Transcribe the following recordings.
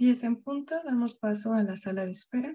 10 en punto, damos paso a la sala de espera.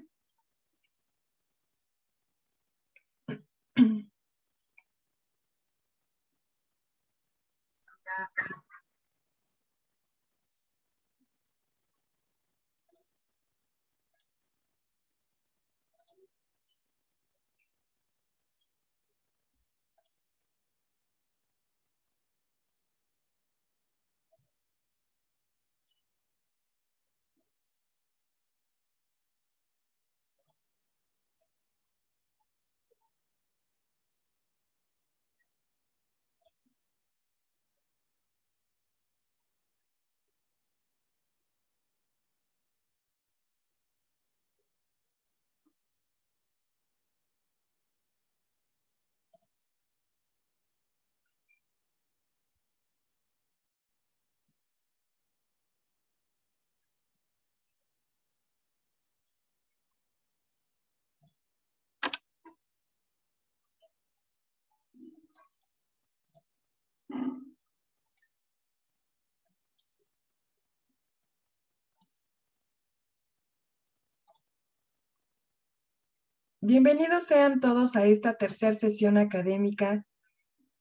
Bienvenidos sean todos a esta tercera sesión académica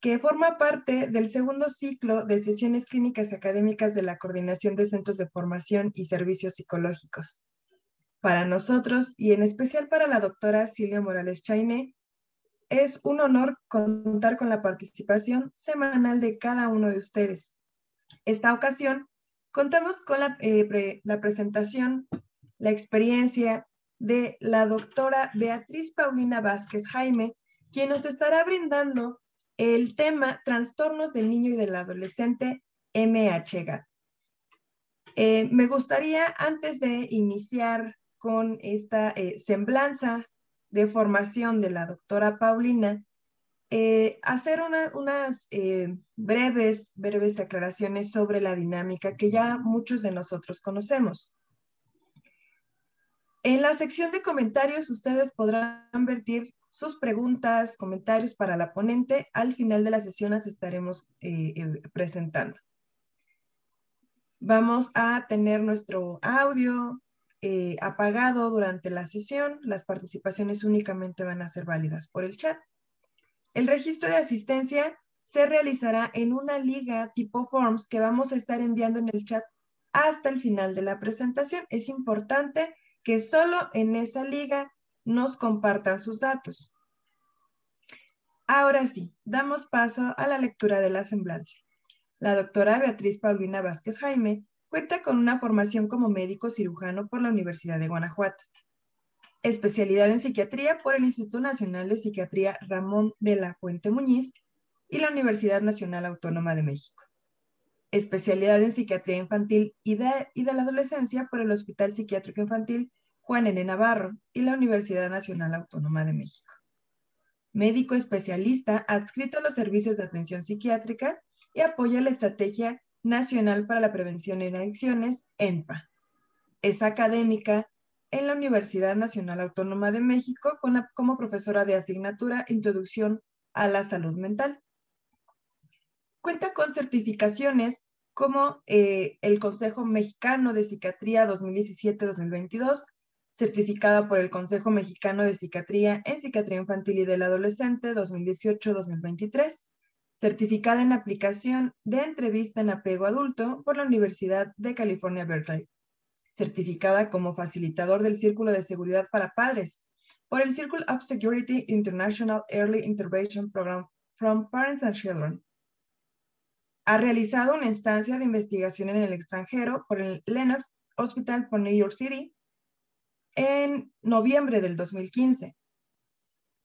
que forma parte del segundo ciclo de sesiones clínicas académicas de la Coordinación de Centros de Formación y Servicios Psicológicos. Para nosotros, y en especial para la doctora Silvia Morales Chainé, es un honor contar con la participación semanal de cada uno de ustedes. Esta ocasión, contamos con la presentación, la experiencia de la doctora Beatriz Paulina Vázquez Jaime, quien nos estará brindando el tema Trastornos del Niño y del Adolescente MHGAD. Me gustaría, antes de iniciar con esta semblanza de formación de la doctora Paulina, hacer unas breves aclaraciones sobre la dinámica que ya muchos de nosotros conocemos. En la sección de comentarios ustedes podrán vertir sus preguntas, comentarios para la ponente. Al final de la sesión las estaremos presentando. Vamos a tener nuestro audio apagado durante la sesión. Las participaciones únicamente van a ser válidas por el chat. El registro de asistencia se realizará en una liga tipo Forms que vamos a estar enviando en el chat hasta el final de la presentación. Es importante que solo en esa liga nos compartan sus datos. Ahora sí, damos paso a la lectura de la semblanza. La doctora Beatriz Paulina Vázquez Jaime cuenta con una formación como médico cirujano por la Universidad de Guanajuato. Especialidad en psiquiatría por el Instituto Nacional de Psiquiatría Ramón de la Fuente Muñiz y la Universidad Nacional Autónoma de México. Especialidad en psiquiatría infantil y de la adolescencia por el Hospital Psiquiátrico Infantil Juan N. Navarro y la Universidad Nacional Autónoma de México. Médico especialista adscrito a los servicios de atención psiquiátrica y apoya la Estrategia Nacional para la Prevención en Adicciones, ENPA. Es académica en la Universidad Nacional Autónoma de México como profesora de asignatura Introducción a la Salud Mental. Cuenta con certificaciones como el Consejo Mexicano de Psiquiatría 2017-2022, certificada por el Consejo Mexicano de Psiquiatría en Psiquiatría Infantil y del Adolescente 2018-2023, certificada en aplicación de entrevista en apego adulto por la Universidad de California, Berkeley, certificada como facilitador del Círculo de Seguridad para Padres por el Circle of Security International Early Intervention Program from Parents and Children. Ha realizado una estancia de investigación en el extranjero por el Lenox Hospital por New York City en noviembre del 2015.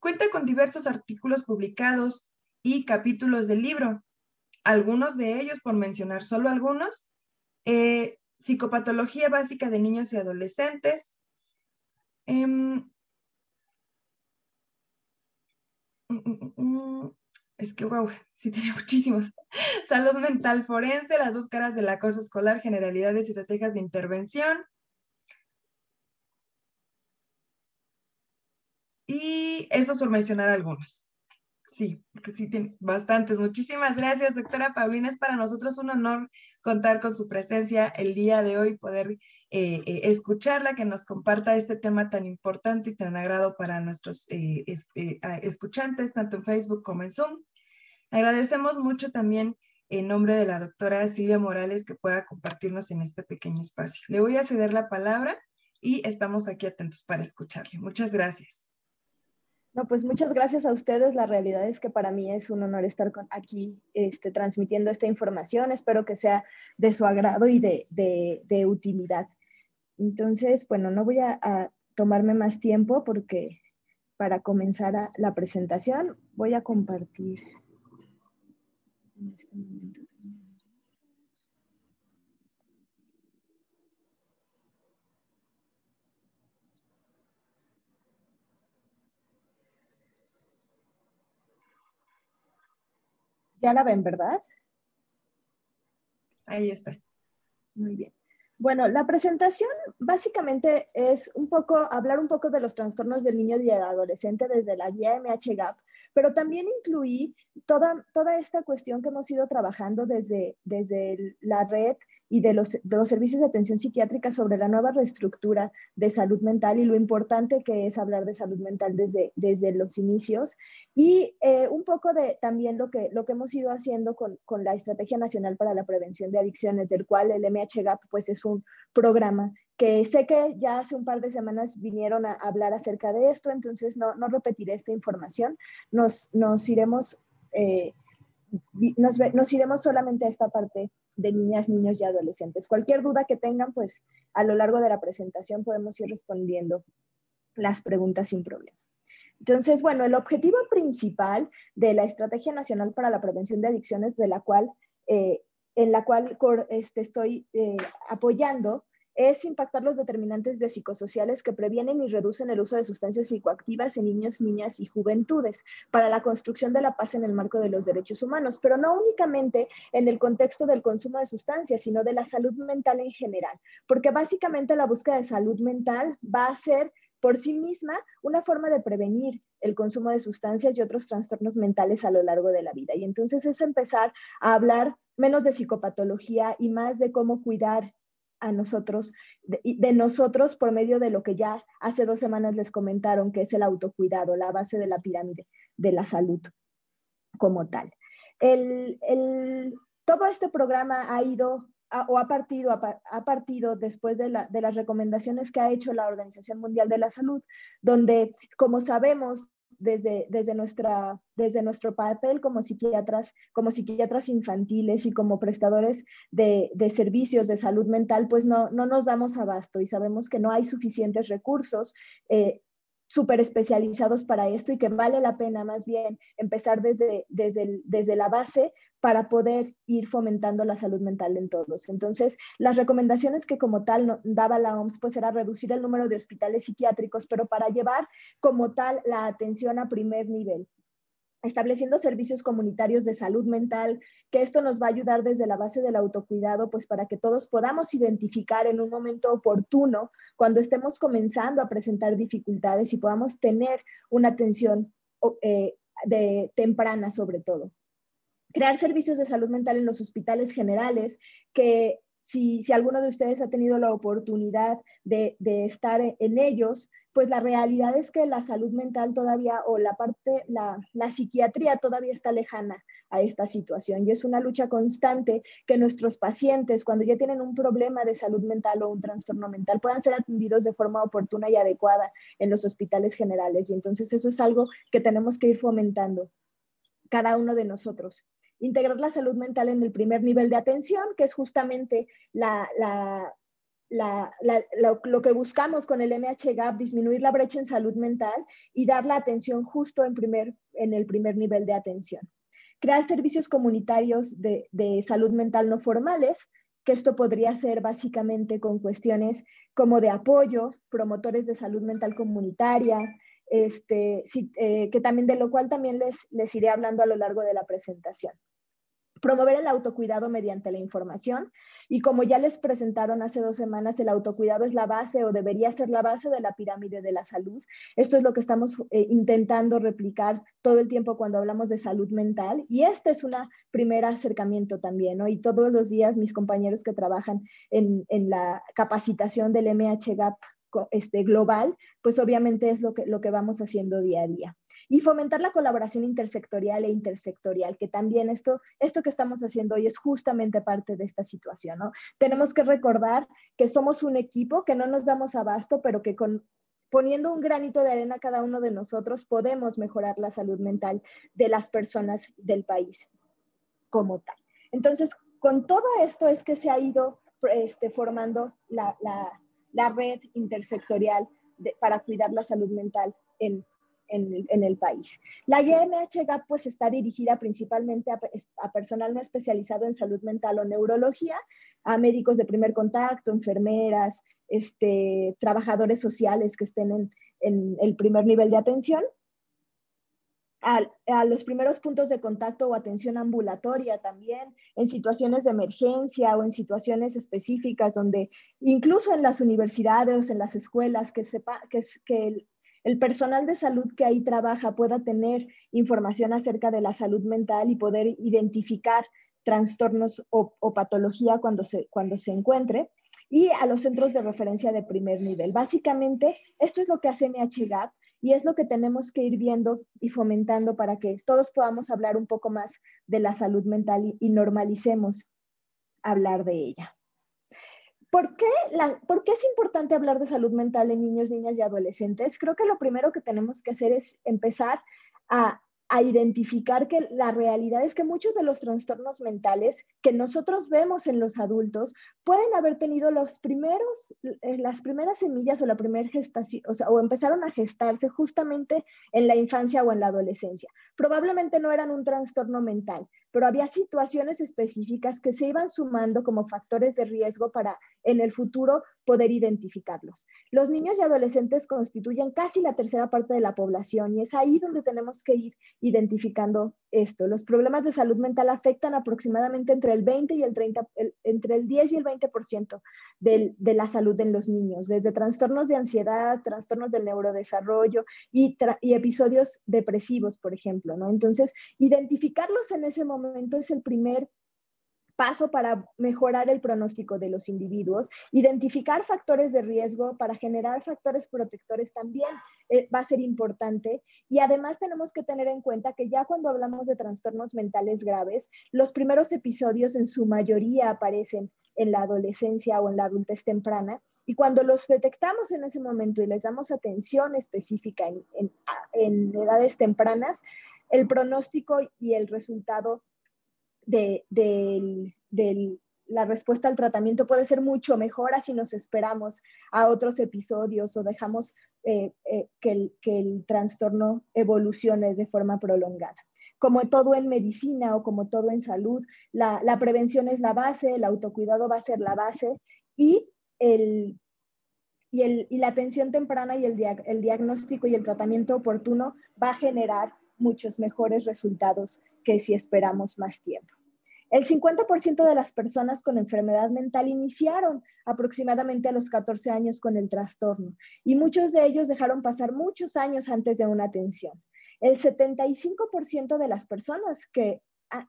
Cuenta con diversos artículos publicados y capítulos del libro, algunos de ellos, por mencionar solo algunos, Psicopatología básica de niños y adolescentes, es que wow, sí tenía muchísimos. Salud mental forense, las dos caras del acoso escolar, generalidades y estrategias de intervención. Y eso por mencionar algunos. Sí, porque sí tiene bastantes. Muchísimas gracias, doctora Paulina. Es para nosotros un honor contar con su presencia el día de hoy, poder escucharla, que nos comparta este tema tan importante y tan agrado para nuestros escuchantes, tanto en Facebook como en Zoom. Agradecemos mucho también en nombre de la doctora Silvia Morales que pueda compartirnos en este pequeño espacio. Le voy a ceder la palabra y estamos aquí atentos para escucharle. Muchas gracias. No, pues muchas gracias a ustedes. La realidad es que para mí es un honor estar aquí transmitiendo esta información. Espero que sea de su agrado y de utilidad. Entonces, bueno, no voy a tomarme más tiempo porque para comenzar la presentación voy a compartir en este momento. Ya la ven, ¿verdad? Ahí está. Muy bien. Bueno, la presentación básicamente es hablar un poco de los trastornos del niño y del adolescente desde la guía MHGAP, pero también incluí toda esta cuestión que hemos ido trabajando desde la red y de los servicios de atención psiquiátrica sobre la nueva reestructura de salud mental y lo importante que es hablar de salud mental desde los inicios y un poco de también lo que hemos ido haciendo con la Estrategia Nacional para la Prevención de Adicciones, del cual el MHGAP pues es un programa que sé que ya hace un par de semanas vinieron a hablar acerca de esto, entonces no repetiré esta información, nos iremos solamente a esta parte de niñas, niños y adolescentes. Cualquier duda que tengan, pues a lo largo de la presentación podemos ir respondiendo las preguntas sin problema. Entonces, bueno, el objetivo principal de la Estrategia Nacional para la Prevención de Adicciones, en la cual estoy apoyando, es impactar los determinantes biopsicosociales que previenen y reducen el uso de sustancias psicoactivas en niños, niñas y juventudes para la construcción de la paz en el marco de los derechos humanos, pero no únicamente en el contexto del consumo de sustancias, sino de la salud mental en general, porque básicamente la búsqueda de salud mental va a ser por sí misma una forma de prevenir el consumo de sustancias y otros trastornos mentales a lo largo de la vida. Y entonces es empezar a hablar menos de psicopatología y más de cómo cuidar a nosotros, de nosotros por medio de lo que ya hace 2 semanas les comentaron, que es el autocuidado, la base de la pirámide de la salud como tal. Todo este programa ha partido después de las recomendaciones que ha hecho la Organización Mundial de la Salud, donde, como sabemos, desde nuestro papel como psiquiatras infantiles y como prestadores de servicios de salud mental, pues no nos damos abasto y sabemos que no hay suficientes recursos súper especializados para esto y que vale la pena más bien empezar desde la base para poder ir fomentando la salud mental en todos. Entonces, las recomendaciones que como tal daba la OMS, pues era reducir el número de hospitales psiquiátricos, pero para llevar como tal la atención a primer nivel, estableciendo servicios comunitarios de salud mental, que esto nos va a ayudar desde la base del autocuidado, pues para que todos podamos identificar en un momento oportuno, cuando estemos comenzando a presentar dificultades y podamos tener una atención temprana sobre todo. Crear servicios de salud mental en los hospitales generales, que si alguno de ustedes ha tenido la oportunidad de estar en ellos, pues la realidad es que la salud mental todavía, o la psiquiatría todavía está lejana a esta situación. Y es una lucha constante que nuestros pacientes, cuando ya tienen un problema de salud mental o un trastorno mental, puedan ser atendidos de forma oportuna y adecuada en los hospitales generales. Y entonces eso es algo que tenemos que ir fomentando cada uno de nosotros. Integrar la salud mental en el primer nivel de atención, que es justamente lo que buscamos con el MHGAP, disminuir la brecha en salud mental y dar la atención justo en el primer nivel de atención. Crear servicios comunitarios de salud mental no formales, que esto podría ser básicamente con cuestiones como de apoyo, promotores de salud mental comunitaria, que también, de lo cual también les iré hablando a lo largo de la presentación. Promover el autocuidado mediante la información. Y como ya les presentaron hace 2 semanas, el autocuidado es la base o debería ser la base de la pirámide de la salud. Esto es lo que estamos intentando replicar todo el tiempo cuando hablamos de salud mental. Y este es un primer acercamiento también, ¿no? Y todos los días mis compañeros que trabajan en la capacitación del MHGAP global, pues obviamente es lo que vamos haciendo día a día. Y fomentar la colaboración intersectorial e intersectorial, que también esto que estamos haciendo hoy es justamente parte de esta situación, ¿no? Tenemos que recordar que somos un equipo, que no nos damos abasto, pero que poniendo un granito de arena cada uno de nosotros podemos mejorar la salud mental de las personas del país como tal. Entonces, con todo esto es que se ha ido formando la red intersectorial para cuidar la salud mental en el país. La guía MHGAP pues está dirigida principalmente a personal no especializado en salud mental o neurología, a médicos de primer contacto, enfermeras, trabajadores sociales que estén en el primer nivel de atención, a los primeros puntos de contacto o atención ambulatoria también, en situaciones de emergencia o en situaciones específicas donde incluso en las universidades, en las escuelas, que el personal de salud que ahí trabaja pueda tener información acerca de la salud mental y poder identificar trastornos o patología cuando se encuentre, y a los centros de referencia de primer nivel. Básicamente, esto es lo que hace MHGAP y es lo que tenemos que ir viendo y fomentando para que todos podamos hablar un poco más de la salud mental y normalicemos hablar de ella. ¿Por qué es importante hablar de salud mental en niños, niñas y adolescentes? Creo que lo primero que tenemos que hacer es empezar a identificar que la realidad es que muchos de los trastornos mentales que nosotros vemos en los adultos pueden haber tenido las primeras semillas o la primera gestación, o empezaron a gestarse justamente en la infancia o en la adolescencia. Probablemente no eran un trastorno mental, pero había situaciones específicas que se iban sumando como factores de riesgo para en el futuro poder identificarlos. Los niños y adolescentes constituyen casi la tercera parte de la población y es ahí donde tenemos que ir identificando esto. Los problemas de salud mental afectan aproximadamente entre el 10 y el 20% de la salud en los niños, desde trastornos de ansiedad, trastornos del neurodesarrollo y episodios depresivos, por ejemplo, ¿no? Entonces, identificarlos en ese momento es el primer paso para mejorar el pronóstico de los individuos. Identificar factores de riesgo para generar factores protectores también va a ser importante, y además tenemos que tener en cuenta que ya cuando hablamos de trastornos mentales graves, los primeros episodios en su mayoría aparecen en la adolescencia o en la adultez temprana, y cuando los detectamos en ese momento y les damos atención específica en edades tempranas, el pronóstico y el resultado de la respuesta al tratamiento puede ser mucho mejor así nos esperamos a otros episodios o dejamos que el trastorno evolucione de forma prolongada. Como todo en medicina o como todo en salud, la prevención es la base, el autocuidado va a ser la base, y la atención temprana y el diagnóstico y el tratamiento oportuno va a generar muchos mejores resultados que si esperamos más tiempo. El 50% de las personas con enfermedad mental iniciaron aproximadamente a los 14 años con el trastorno, y muchos de ellos dejaron pasar muchos años antes de una atención. El 75% de las personas que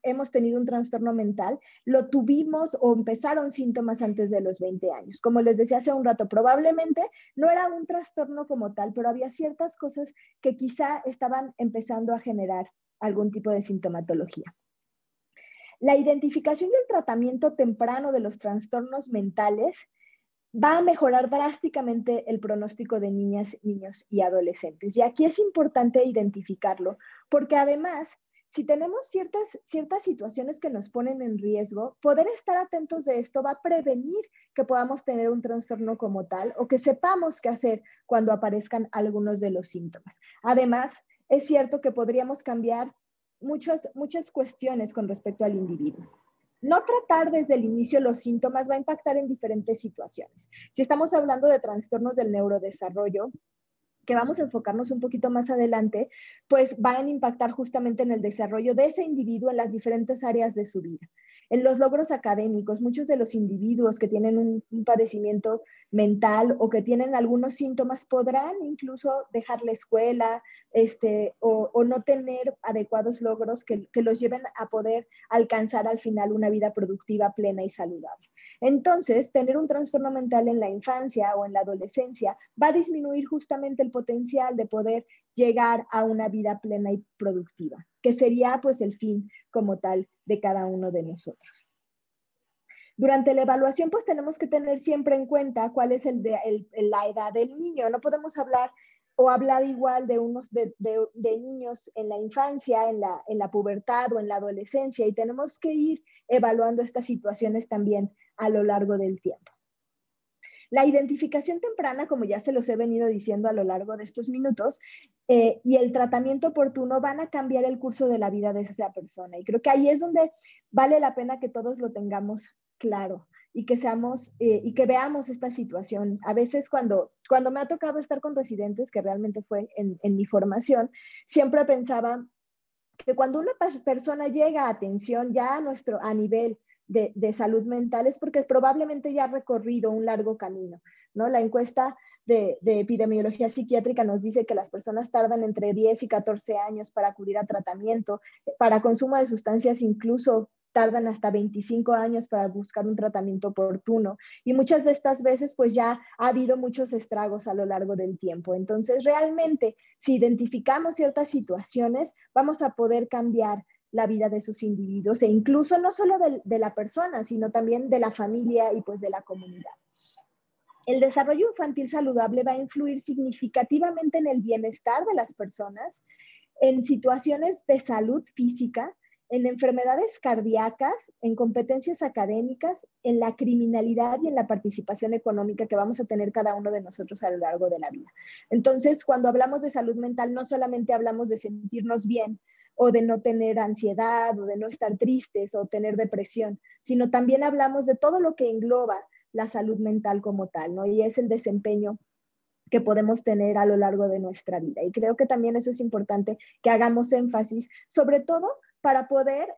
hemos tenido un trastorno mental lo tuvimos o empezaron síntomas antes de los 20 años. Como les decía hace un rato, probablemente no era un trastorno como tal, pero había ciertas cosas que quizá estaban empezando a generar algún tipo de sintomatología. La identificación y el tratamiento temprano de los trastornos mentales va a mejorar drásticamente el pronóstico de niñas, niños y adolescentes. Y aquí es importante identificarlo, porque además, si tenemos ciertas situaciones que nos ponen en riesgo, poder estar atentos de esto va a prevenir que podamos tener un trastorno como tal o que sepamos qué hacer cuando aparezcan algunos de los síntomas. Además, es cierto que podríamos cambiar muchas cuestiones con respecto al individuo. No tratar desde el inicio los síntomas va a impactar en diferentes situaciones. Si estamos hablando de trastornos del neurodesarrollo, que vamos a enfocarnos un poquito más adelante, pues van a impactar justamente en el desarrollo de ese individuo en las diferentes áreas de su vida. En los logros académicos, muchos de los individuos que tienen un padecimiento mental o que tienen algunos síntomas podrán incluso dejar la escuela o no tener adecuados logros que los lleven a poder alcanzar al final una vida productiva, plena y saludable. Entonces, tener un trastorno mental en la infancia o en la adolescencia va a disminuir justamente el potencial de poder llegar a una vida plena y productiva, que sería pues el fin como tal de cada uno de nosotros. Durante la evaluación pues tenemos que tener siempre en cuenta cuál es la edad del niño. No podemos hablar igual de niños en la infancia, en la pubertad o en la adolescencia, y tenemos que ir evaluando estas situaciones también a lo largo del tiempo. La identificación temprana, como ya se los he venido diciendo a lo largo de estos minutos, y el tratamiento oportuno van a cambiar el curso de la vida de esa persona. Y creo que ahí es donde vale la pena que todos lo tengamos claro y que veamos esta situación. A veces cuando me ha tocado estar con residentes, que realmente fue en mi formación, siempre pensaba que cuando una persona llega a atención ya a nivel de salud mental es porque probablemente ya ha recorrido un largo camino, ¿no? La encuesta de epidemiología psiquiátrica nos dice que las personas tardan entre 10 y 14 años para acudir a tratamiento, para consumo de sustancias incluso tardan hasta 25 años para buscar un tratamiento oportuno, y muchas de estas veces pues ya ha habido muchos estragos a lo largo del tiempo. Entonces realmente si identificamos ciertas situaciones vamos a poder cambiar la vida de esos individuos, e incluso no solo de la persona, sino también de la familia y pues de la comunidad. El desarrollo infantil saludable va a influir significativamente en el bienestar de las personas, en situaciones de salud física, en enfermedades cardíacas, en competencias académicas, en la criminalidad y en la participación económica que vamos a tener cada uno de nosotros a lo largo de la vida. Entonces, cuando hablamos de salud mental, no solamente hablamos de sentirnos bien, o de no tener ansiedad, o de no estar tristes, o tener depresión, sino también hablamos de todo lo que engloba la salud mental como tal, ¿no? Y es el desempeño que podemos tener a lo largo de nuestra vida. Y creo que también eso es importante que hagamos énfasis, sobre todo para poder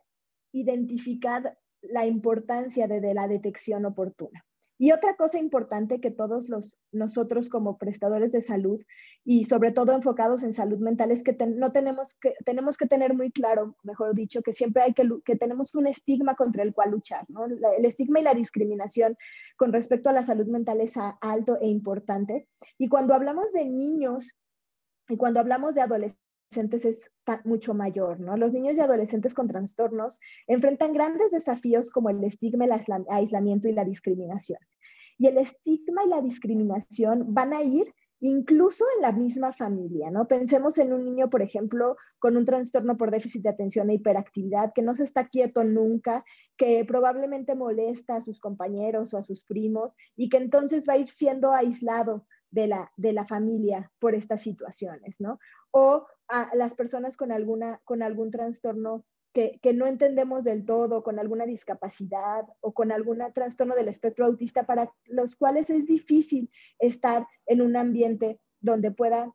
identificar la importancia de la detección oportuna. Y otra cosa importante que todos nosotros como prestadores de salud y sobre todo enfocados en salud mental es que tenemos que tener muy claro, mejor dicho, que siempre que tenemos un estigma contra el cual luchar, ¿no? El estigma y la discriminación con respecto a la salud mental es alto e importante. Y cuando hablamos de niños y cuando hablamos de adolescentes es mucho mayor, ¿no? Los niños y adolescentes con trastornos enfrentan grandes desafíos como el estigma, el aislamiento y la discriminación. Y el estigma y la discriminación van a ir incluso en la misma familia, ¿no? Pensemos en un niño, por ejemplo, con un trastorno por déficit de atención e hiperactividad, que no se está quieto nunca, que probablemente molesta a sus compañeros o a sus primos y que entonces va a ir siendo aislado de la familia por estas situaciones, ¿no? O a las personas con algún trastorno que no entendemos del todo, con alguna discapacidad o con algún trastorno del espectro autista, para los cuales es difícil estar en un ambiente donde pueda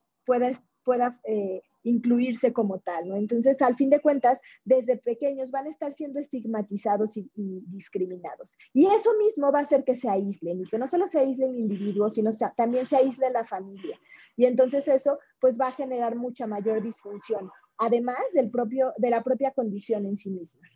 incluirse como tal, ¿no? Entonces, al fin de cuentas, desde pequeños van a estar siendo estigmatizados y discriminados. Y eso mismo va a hacer que se aíslen, y que no solo se aíslen individuos, sino también se aísle la familia. Y entonces eso, pues, va a generar mucha mayor disfunción, además de la propia condición en sí misma.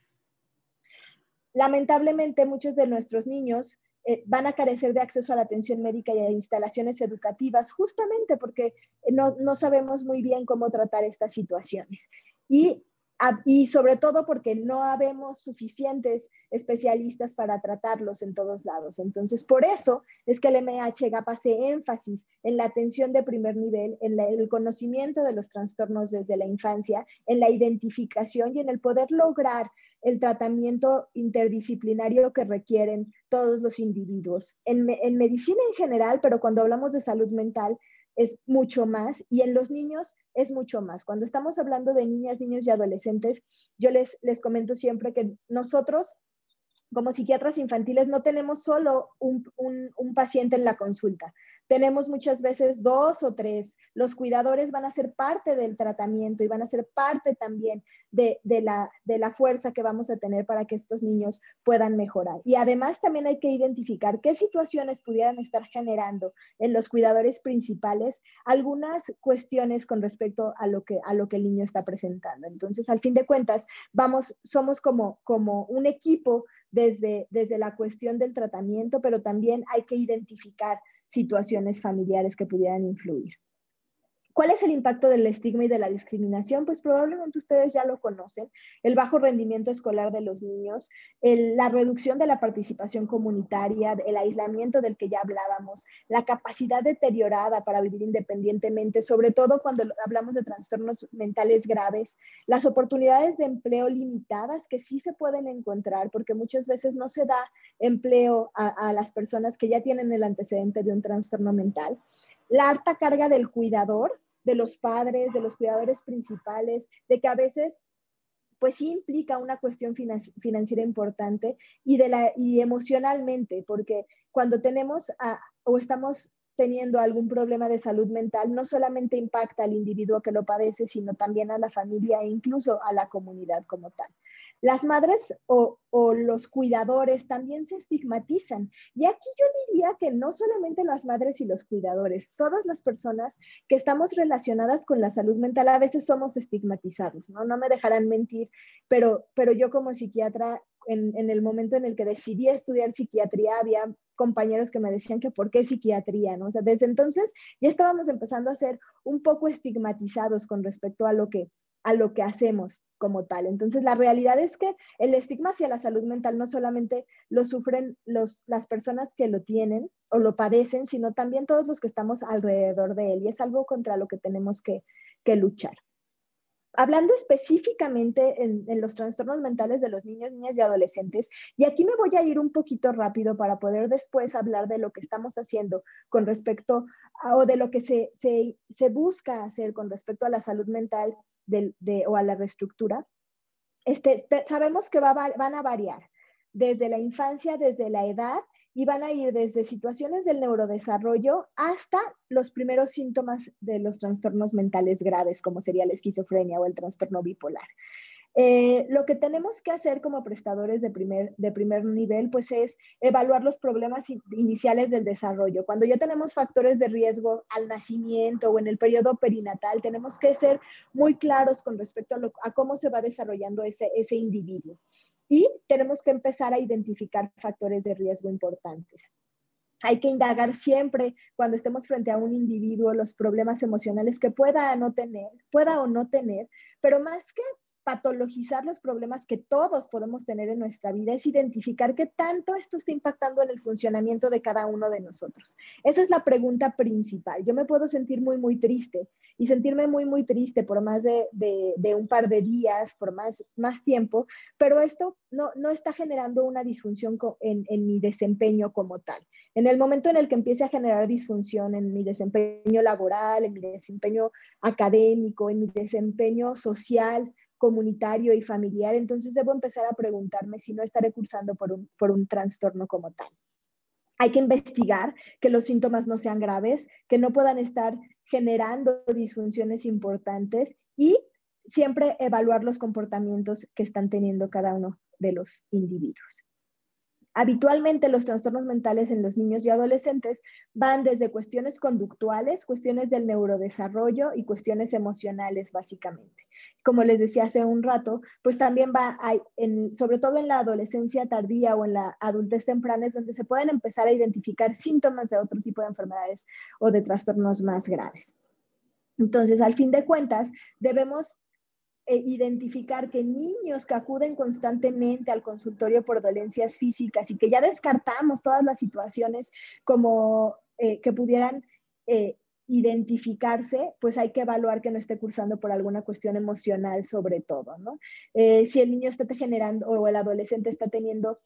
Lamentablemente, muchos de nuestros niños van a carecer de acceso a la atención médica y a instalaciones educativas, justamente porque no sabemos muy bien cómo tratar estas situaciones. Y sobre todo porque no habemos suficientes especialistas para tratarlos en todos lados. Entonces, por eso es que el MH-GAP hace énfasis en la atención de primer nivel, en el conocimiento de los trastornos desde la infancia, en la identificación y en el poder lograr el tratamiento interdisciplinario que requieren todos los individuos. En medicina en general, pero cuando hablamos de salud mental, es mucho más, y en los niños es mucho más. Cuando estamos hablando de niñas, niños y adolescentes, yo les comento siempre que nosotros como psiquiatras infantiles no tenemos solo un paciente en la consulta, tenemos muchas veces 2 o 3. Los cuidadores van a ser parte del tratamiento y van a ser parte también de la fuerza que vamos a tener para que estos niños puedan mejorar. Y además también hay que identificar qué situaciones pudieran estar generando en los cuidadores principales algunas cuestiones con respecto a lo que el niño está presentando. Entonces, al fin de cuentas, somos como un equipo desde la cuestión del tratamiento, pero también hay que identificar situaciones familiares que pudieran influir. ¿Cuál es el impacto del estigma y de la discriminación? Pues probablemente ustedes ya lo conocen. El bajo rendimiento escolar de los niños, la reducción de la participación comunitaria, el aislamiento del que ya hablábamos, la capacidad deteriorada para vivir independientemente, sobre todo cuando hablamos de trastornos mentales graves, las oportunidades de empleo limitadas que sí se pueden encontrar, porque muchas veces no se da empleo a las personas que ya tienen el antecedente de un trastorno mental, la alta carga del cuidador, de los padres, de los cuidadores principales, de que a veces pues sí implica una cuestión financiera importante y emocionalmente, porque cuando tenemos o estamos teniendo algún problema de salud mental, no solamente impacta al individuo que lo padece, sino también a la familia e incluso a la comunidad como tal. Las madres o los cuidadores también se estigmatizan. Y aquí yo diría que no solamente las madres y los cuidadores, todas las personas que estamos relacionadas con la salud mental a veces somos estigmatizados, ¿no? No me dejarán mentir, pero yo como psiquiatra, en el momento en el que decidí estudiar psiquiatría, había compañeros que me decían que por qué psiquiatría, ¿no? O sea, desde entonces ya estábamos empezando a ser un poco estigmatizados con respecto a lo que hacemos como tal. Entonces, la realidad es que el estigma hacia la salud mental no solamente lo sufren las personas que lo tienen o lo padecen, sino también todos los que estamos alrededor de él. Y es algo contra lo que tenemos que luchar. Hablando específicamente en los trastornos mentales de los niños, niñas y adolescentes, y aquí me voy a ir un poquito rápido para poder después hablar de lo que estamos haciendo con respecto o de lo que se busca hacer con respecto a la salud mental o a la reestructura. Sabemos que van a variar desde la infancia, desde la edad, y van a ir desde situaciones del neurodesarrollo hasta los primeros síntomas de los trastornos mentales graves, como sería la esquizofrenia o el trastorno bipolar. Lo que tenemos que hacer como prestadores de primer nivel, pues es evaluar los problemas iniciales del desarrollo. Cuando ya tenemos factores de riesgo al nacimiento o en el periodo perinatal, tenemos que ser muy claros con respecto a cómo se va desarrollando ese individuo. Y tenemos que empezar a identificar factores de riesgo importantes. Hay que indagar siempre cuando estemos frente a un individuo los problemas emocionales que pueda o no tener, pero más que patologizar los problemas que todos podemos tener en nuestra vida, es identificar qué tanto esto está impactando en el funcionamiento de cada uno de nosotros. Esa es la pregunta principal. Yo me puedo sentir muy, muy triste y sentirme muy, muy triste por más de un par de días, por más tiempo, pero esto no está generando una disfunción en mi desempeño como tal. En el momento en el que empiece a generar disfunción en mi desempeño laboral, en mi desempeño académico, en mi desempeño social, comunitario y familiar, entonces debo empezar a preguntarme si no estaré cursando por un trastorno como tal. Hay que investigar que los síntomas no sean graves, que no puedan estar generando disfunciones importantes y siempre evaluar los comportamientos que están teniendo cada uno de los individuos. Habitualmente los trastornos mentales en los niños y adolescentes van desde cuestiones conductuales, cuestiones del neurodesarrollo y cuestiones emocionales básicamente. Como les decía hace un rato, pues también sobre todo en la adolescencia tardía o en la adultez temprana es donde se pueden empezar a identificar síntomas de otro tipo de enfermedades o de trastornos más graves. Entonces, al fin de cuentas, debemos identificar que niños que acuden constantemente al consultorio por dolencias físicas y que ya descartamos todas las situaciones como que pudieran identificarse, pues hay que evaluar que no esté cursando por alguna cuestión emocional sobre todo, ¿no? Si el niño está generando o el adolescente está teniendo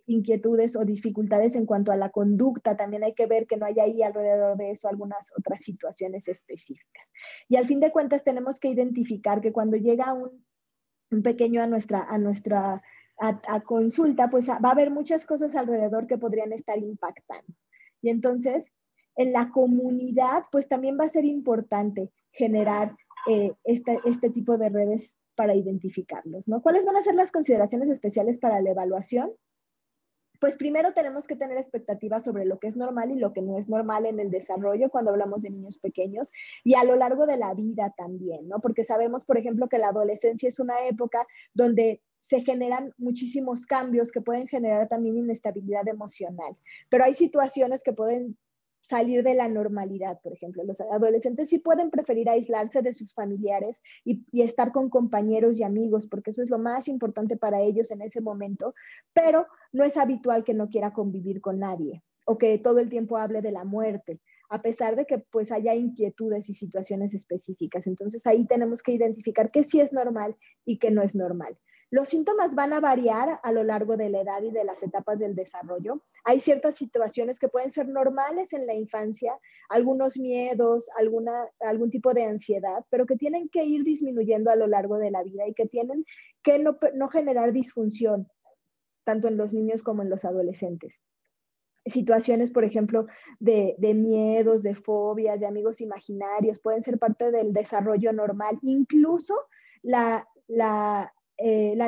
inquietudes o dificultades en cuanto a la conducta, también hay que ver que no haya ahí alrededor de eso algunas otras situaciones específicas. Y al fin de cuentas tenemos que identificar que cuando llega un pequeño a nuestra a consulta, pues va a haber muchas cosas alrededor que podrían estar impactando. Y entonces, en la comunidad, pues también va a ser importante generar este tipo de redes para identificarlos, ¿no? ¿Cuáles van a ser las consideraciones especiales para la evaluación? Pues primero tenemos que tener expectativas sobre lo que es normal y lo que no es normal en el desarrollo cuando hablamos de niños pequeños y a lo largo de la vida también, ¿no? Porque sabemos, por ejemplo, que la adolescencia es una época donde se generan muchísimos cambios que pueden generar también inestabilidad emocional, pero hay situaciones que pueden salir de la normalidad, por ejemplo. Los adolescentes sí pueden preferir aislarse de sus familiares y estar con compañeros y amigos, porque eso es lo más importante para ellos en ese momento, pero no es habitual que no quiera convivir con nadie o que todo el tiempo hable de la muerte, a pesar de que pues haya inquietudes y situaciones específicas. Entonces ahí tenemos que identificar qué sí es normal y qué no es normal. Los síntomas van a variar a lo largo de la edad y de las etapas del desarrollo. Hay ciertas situaciones que pueden ser normales en la infancia, algunos miedos, algún tipo de ansiedad, pero que tienen que ir disminuyendo a lo largo de la vida y que tienen que no generar disfunción, tanto en los niños como en los adolescentes. Situaciones, por ejemplo, de miedos, de fobias, de amigos imaginarios, pueden ser parte del desarrollo normal. Incluso la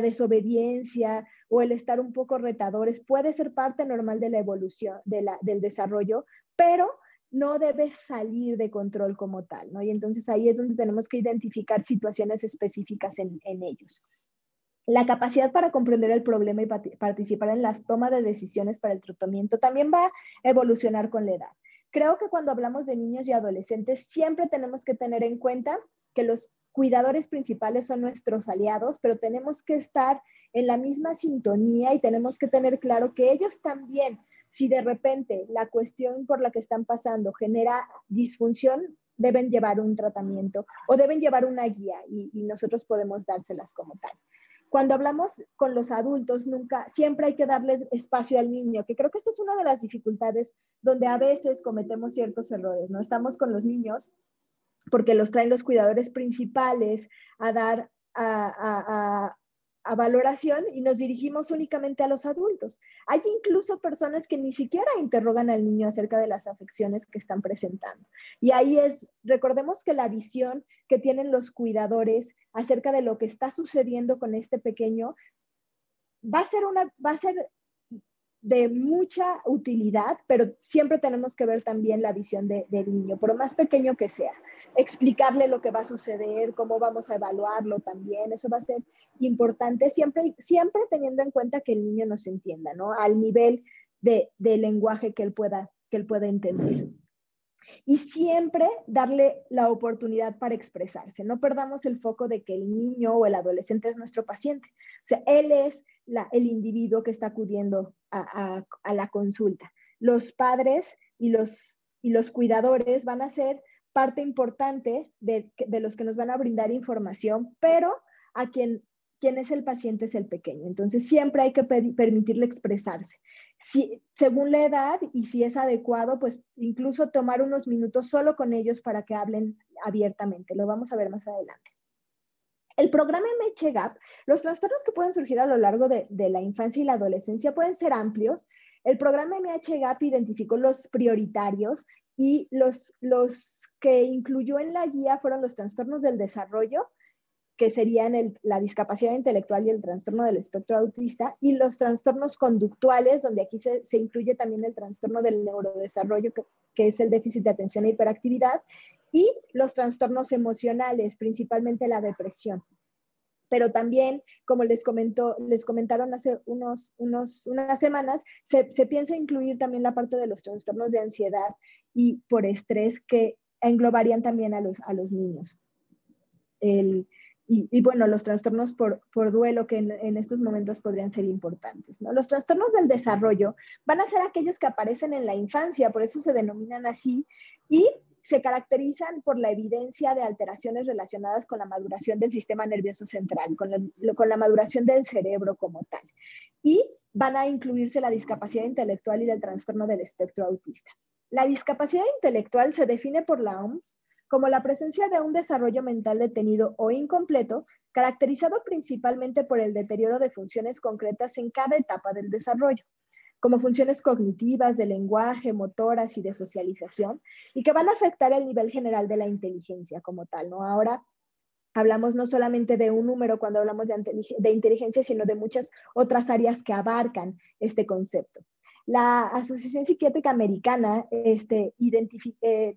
desobediencia o el estar un poco retadores puede ser parte normal de la evolución, del desarrollo, pero no debe salir de control como tal, ¿no? Y entonces ahí es donde tenemos que identificar situaciones específicas en ellos. La capacidad para comprender el problema y participar en las tomas de decisiones para el tratamiento también va a evolucionar con la edad. Creo que cuando hablamos de niños y adolescentes siempre tenemos que tener en cuenta que los cuidadores principales son nuestros aliados, pero tenemos que estar en la misma sintonía y tenemos que tener claro que ellos también, si de repente la cuestión por la que están pasando genera disfunción, deben llevar un tratamiento o deben llevar una guía y nosotros podemos dárselas como tal. Cuando hablamos con los adultos, siempre hay que darle espacio al niño, que creo que esta es una de las dificultades donde a veces cometemos ciertos errores, ¿no? Estamos con los niños porque los traen los cuidadores principales a dar a valoración y nos dirigimos únicamente a los adultos. Hay incluso personas que ni siquiera interrogan al niño acerca de las afecciones que están presentando. Y ahí recordemos que la visión que tienen los cuidadores acerca de lo que está sucediendo con este pequeño va a ser de mucha utilidad, pero siempre tenemos que ver también la visión del niño, por más pequeño que sea. Explicarle lo que va a suceder, cómo vamos a evaluarlo también, eso va a ser importante, siempre teniendo en cuenta que el niño nos entienda, ¿no? Al nivel de lenguaje que él pueda entender. Y siempre darle la oportunidad para expresarse. No perdamos el foco de que el niño o el adolescente es nuestro paciente. O sea, él es el individuo que está acudiendo a la consulta. Los padres y los cuidadores van a ser parte importante de los que nos van a brindar información, pero a quien es el paciente es el pequeño. Entonces, siempre hay que permitirle expresarse. Según la edad y si es adecuado, pues incluso tomar unos minutos solo con ellos para que hablen abiertamente. Lo vamos a ver más adelante. El programa MHGAP, los trastornos que pueden surgir a lo largo de la infancia y la adolescencia pueden ser amplios. El programa MHGAP identificó los prioritarios y los que incluyó en la guía fueron los trastornos del desarrollo, que serían la discapacidad intelectual y el trastorno del espectro autista, y los trastornos conductuales, donde aquí se incluye también el trastorno del neurodesarrollo, que es el déficit de atención e hiperactividad, y los trastornos emocionales, principalmente la depresión. Pero también, como les comentaron hace unas semanas, se piensa incluir también la parte de los trastornos de ansiedad y por estrés que englobarían también a los niños. Y bueno, los trastornos por duelo que en estos momentos podrían ser importantes, ¿no? Los trastornos del desarrollo van a ser aquellos que aparecen en la infancia, por eso se denominan así, y se caracterizan por la evidencia de alteraciones relacionadas con la maduración del sistema nervioso central, con la maduración del cerebro como tal. Y van a incluirse la discapacidad intelectual y el trastorno del espectro autista. La discapacidad intelectual se define por la OMS como la presencia de un desarrollo mental detenido o incompleto, caracterizado principalmente por el deterioro de funciones concretas en cada etapa del desarrollo, como funciones cognitivas, de lenguaje, motoras y de socialización, y que van a afectar el nivel general de la inteligencia como tal, ¿no? Ahora hablamos no solamente de un número cuando hablamos de inteligencia, sino de muchas otras áreas que abarcan este concepto. La Asociación Psiquiátrica Americana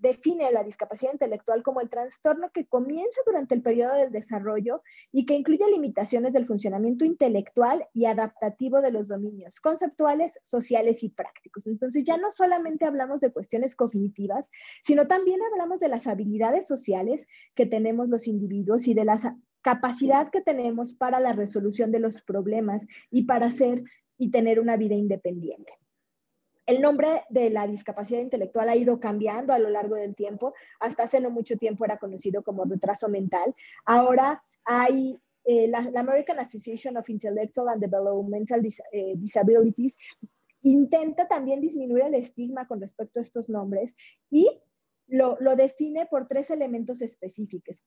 define la discapacidad intelectual como el trastorno que comienza durante el periodo del desarrollo y que incluye limitaciones del funcionamiento intelectual y adaptativo de los dominios conceptuales, sociales y prácticos. Entonces ya no solamente hablamos de cuestiones cognitivas, sino también hablamos de las habilidades sociales que tenemos los individuos y de la capacidad que tenemos para la resolución de los problemas y para ser y tener una vida independiente. El nombre de la discapacidad intelectual ha ido cambiando a lo largo del tiempo. Hasta hace no mucho tiempo era conocido como retraso mental. Ahora hay la American Association of Intellectual and Developmental Disabilities intenta también disminuir el estigma con respecto a estos nombres y lo define por 3 elementos específicos,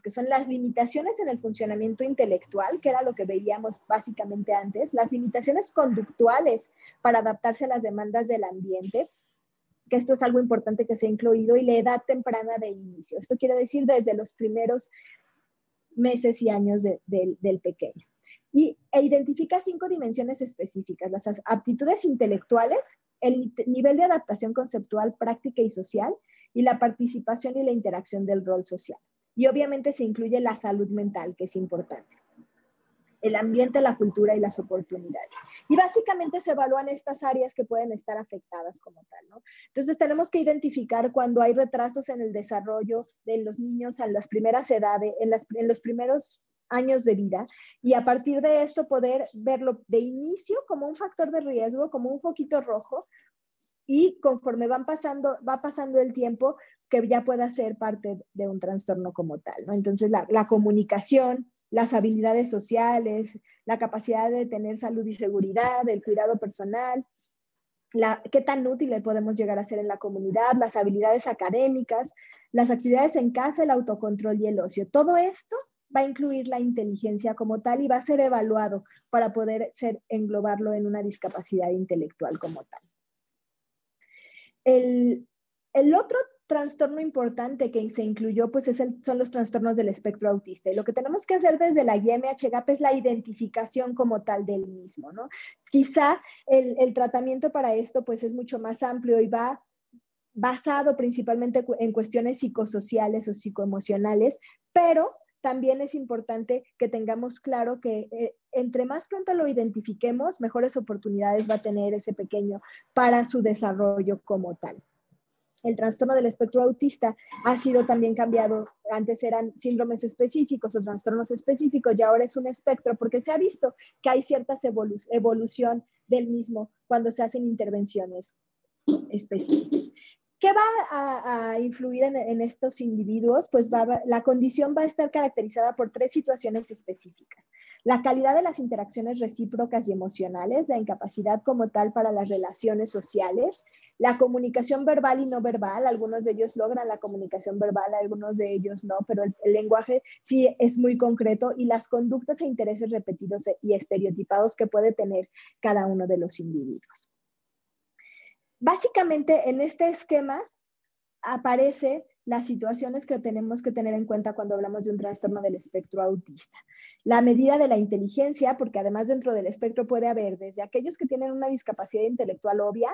que son las limitaciones en el funcionamiento intelectual, que era lo que veíamos básicamente antes, las limitaciones conductuales para adaptarse a las demandas del ambiente, que esto es algo importante que se ha incluido, y la edad temprana de inicio. Esto quiere decir desde los primeros meses y años del pequeño. E identifica 5 dimensiones específicas: las aptitudes intelectuales, el nivel de adaptación conceptual, práctica y social, y la participación y la interacción del rol social. Y obviamente se incluye la salud mental, que es importante, el ambiente, la cultura y las oportunidades. Y básicamente se evalúan estas áreas que pueden estar afectadas como tal, ¿no? Entonces tenemos que identificar cuando hay retrasos en el desarrollo de los niños a las primeras edades, en los primeros años de vida, y a partir de esto poder verlo de inicio como un factor de riesgo, como un foquito rojo, y conforme va pasando el tiempo, que ya pueda ser parte de un trastorno como tal, ¿no? Entonces la comunicación, las habilidades sociales, la capacidad de tener salud y seguridad, el cuidado personal, qué tan útiles podemos llegar a ser en la comunidad, las habilidades académicas, las actividades en casa, el autocontrol y el ocio. Todo esto va a incluir la inteligencia como tal y va a ser evaluado para poder englobarlo en una discapacidad intelectual como tal. El otro trastorno importante que se incluyó pues son los trastornos del espectro autista, y lo que tenemos que hacer desde la guía MHGAP es la identificación como tal del mismo, ¿no? Quizá el tratamiento para esto pues es mucho más amplio y va basado principalmente en cuestiones psicosociales o psicoemocionales, pero también es importante que tengamos claro que entre más pronto lo identifiquemos, mejores oportunidades va a tener ese pequeño para su desarrollo como tal. El trastorno del espectro autista ha sido también cambiado. Antes eran síndromes específicos o trastornos específicos y ahora es un espectro, porque se ha visto que hay cierta evolución del mismo cuando se hacen intervenciones específicas. ¿Qué va a influir en estos individuos? Pues la condición va a estar caracterizada por 3 situaciones específicas: la calidad de las interacciones recíprocas y emocionales, la incapacidad como tal para las relaciones sociales, la comunicación verbal y no verbal. Algunos de ellos logran la comunicación verbal, algunos de ellos no, pero el lenguaje sí es muy concreto, y las conductas e intereses repetidos y estereotipados que puede tener cada uno de los individuos. Básicamente, en este esquema aparece las situaciones que tenemos que tener en cuenta cuando hablamos de un trastorno del espectro autista. La medida de la inteligencia, porque además dentro del espectro puede haber desde aquellos que tienen una discapacidad intelectual obvia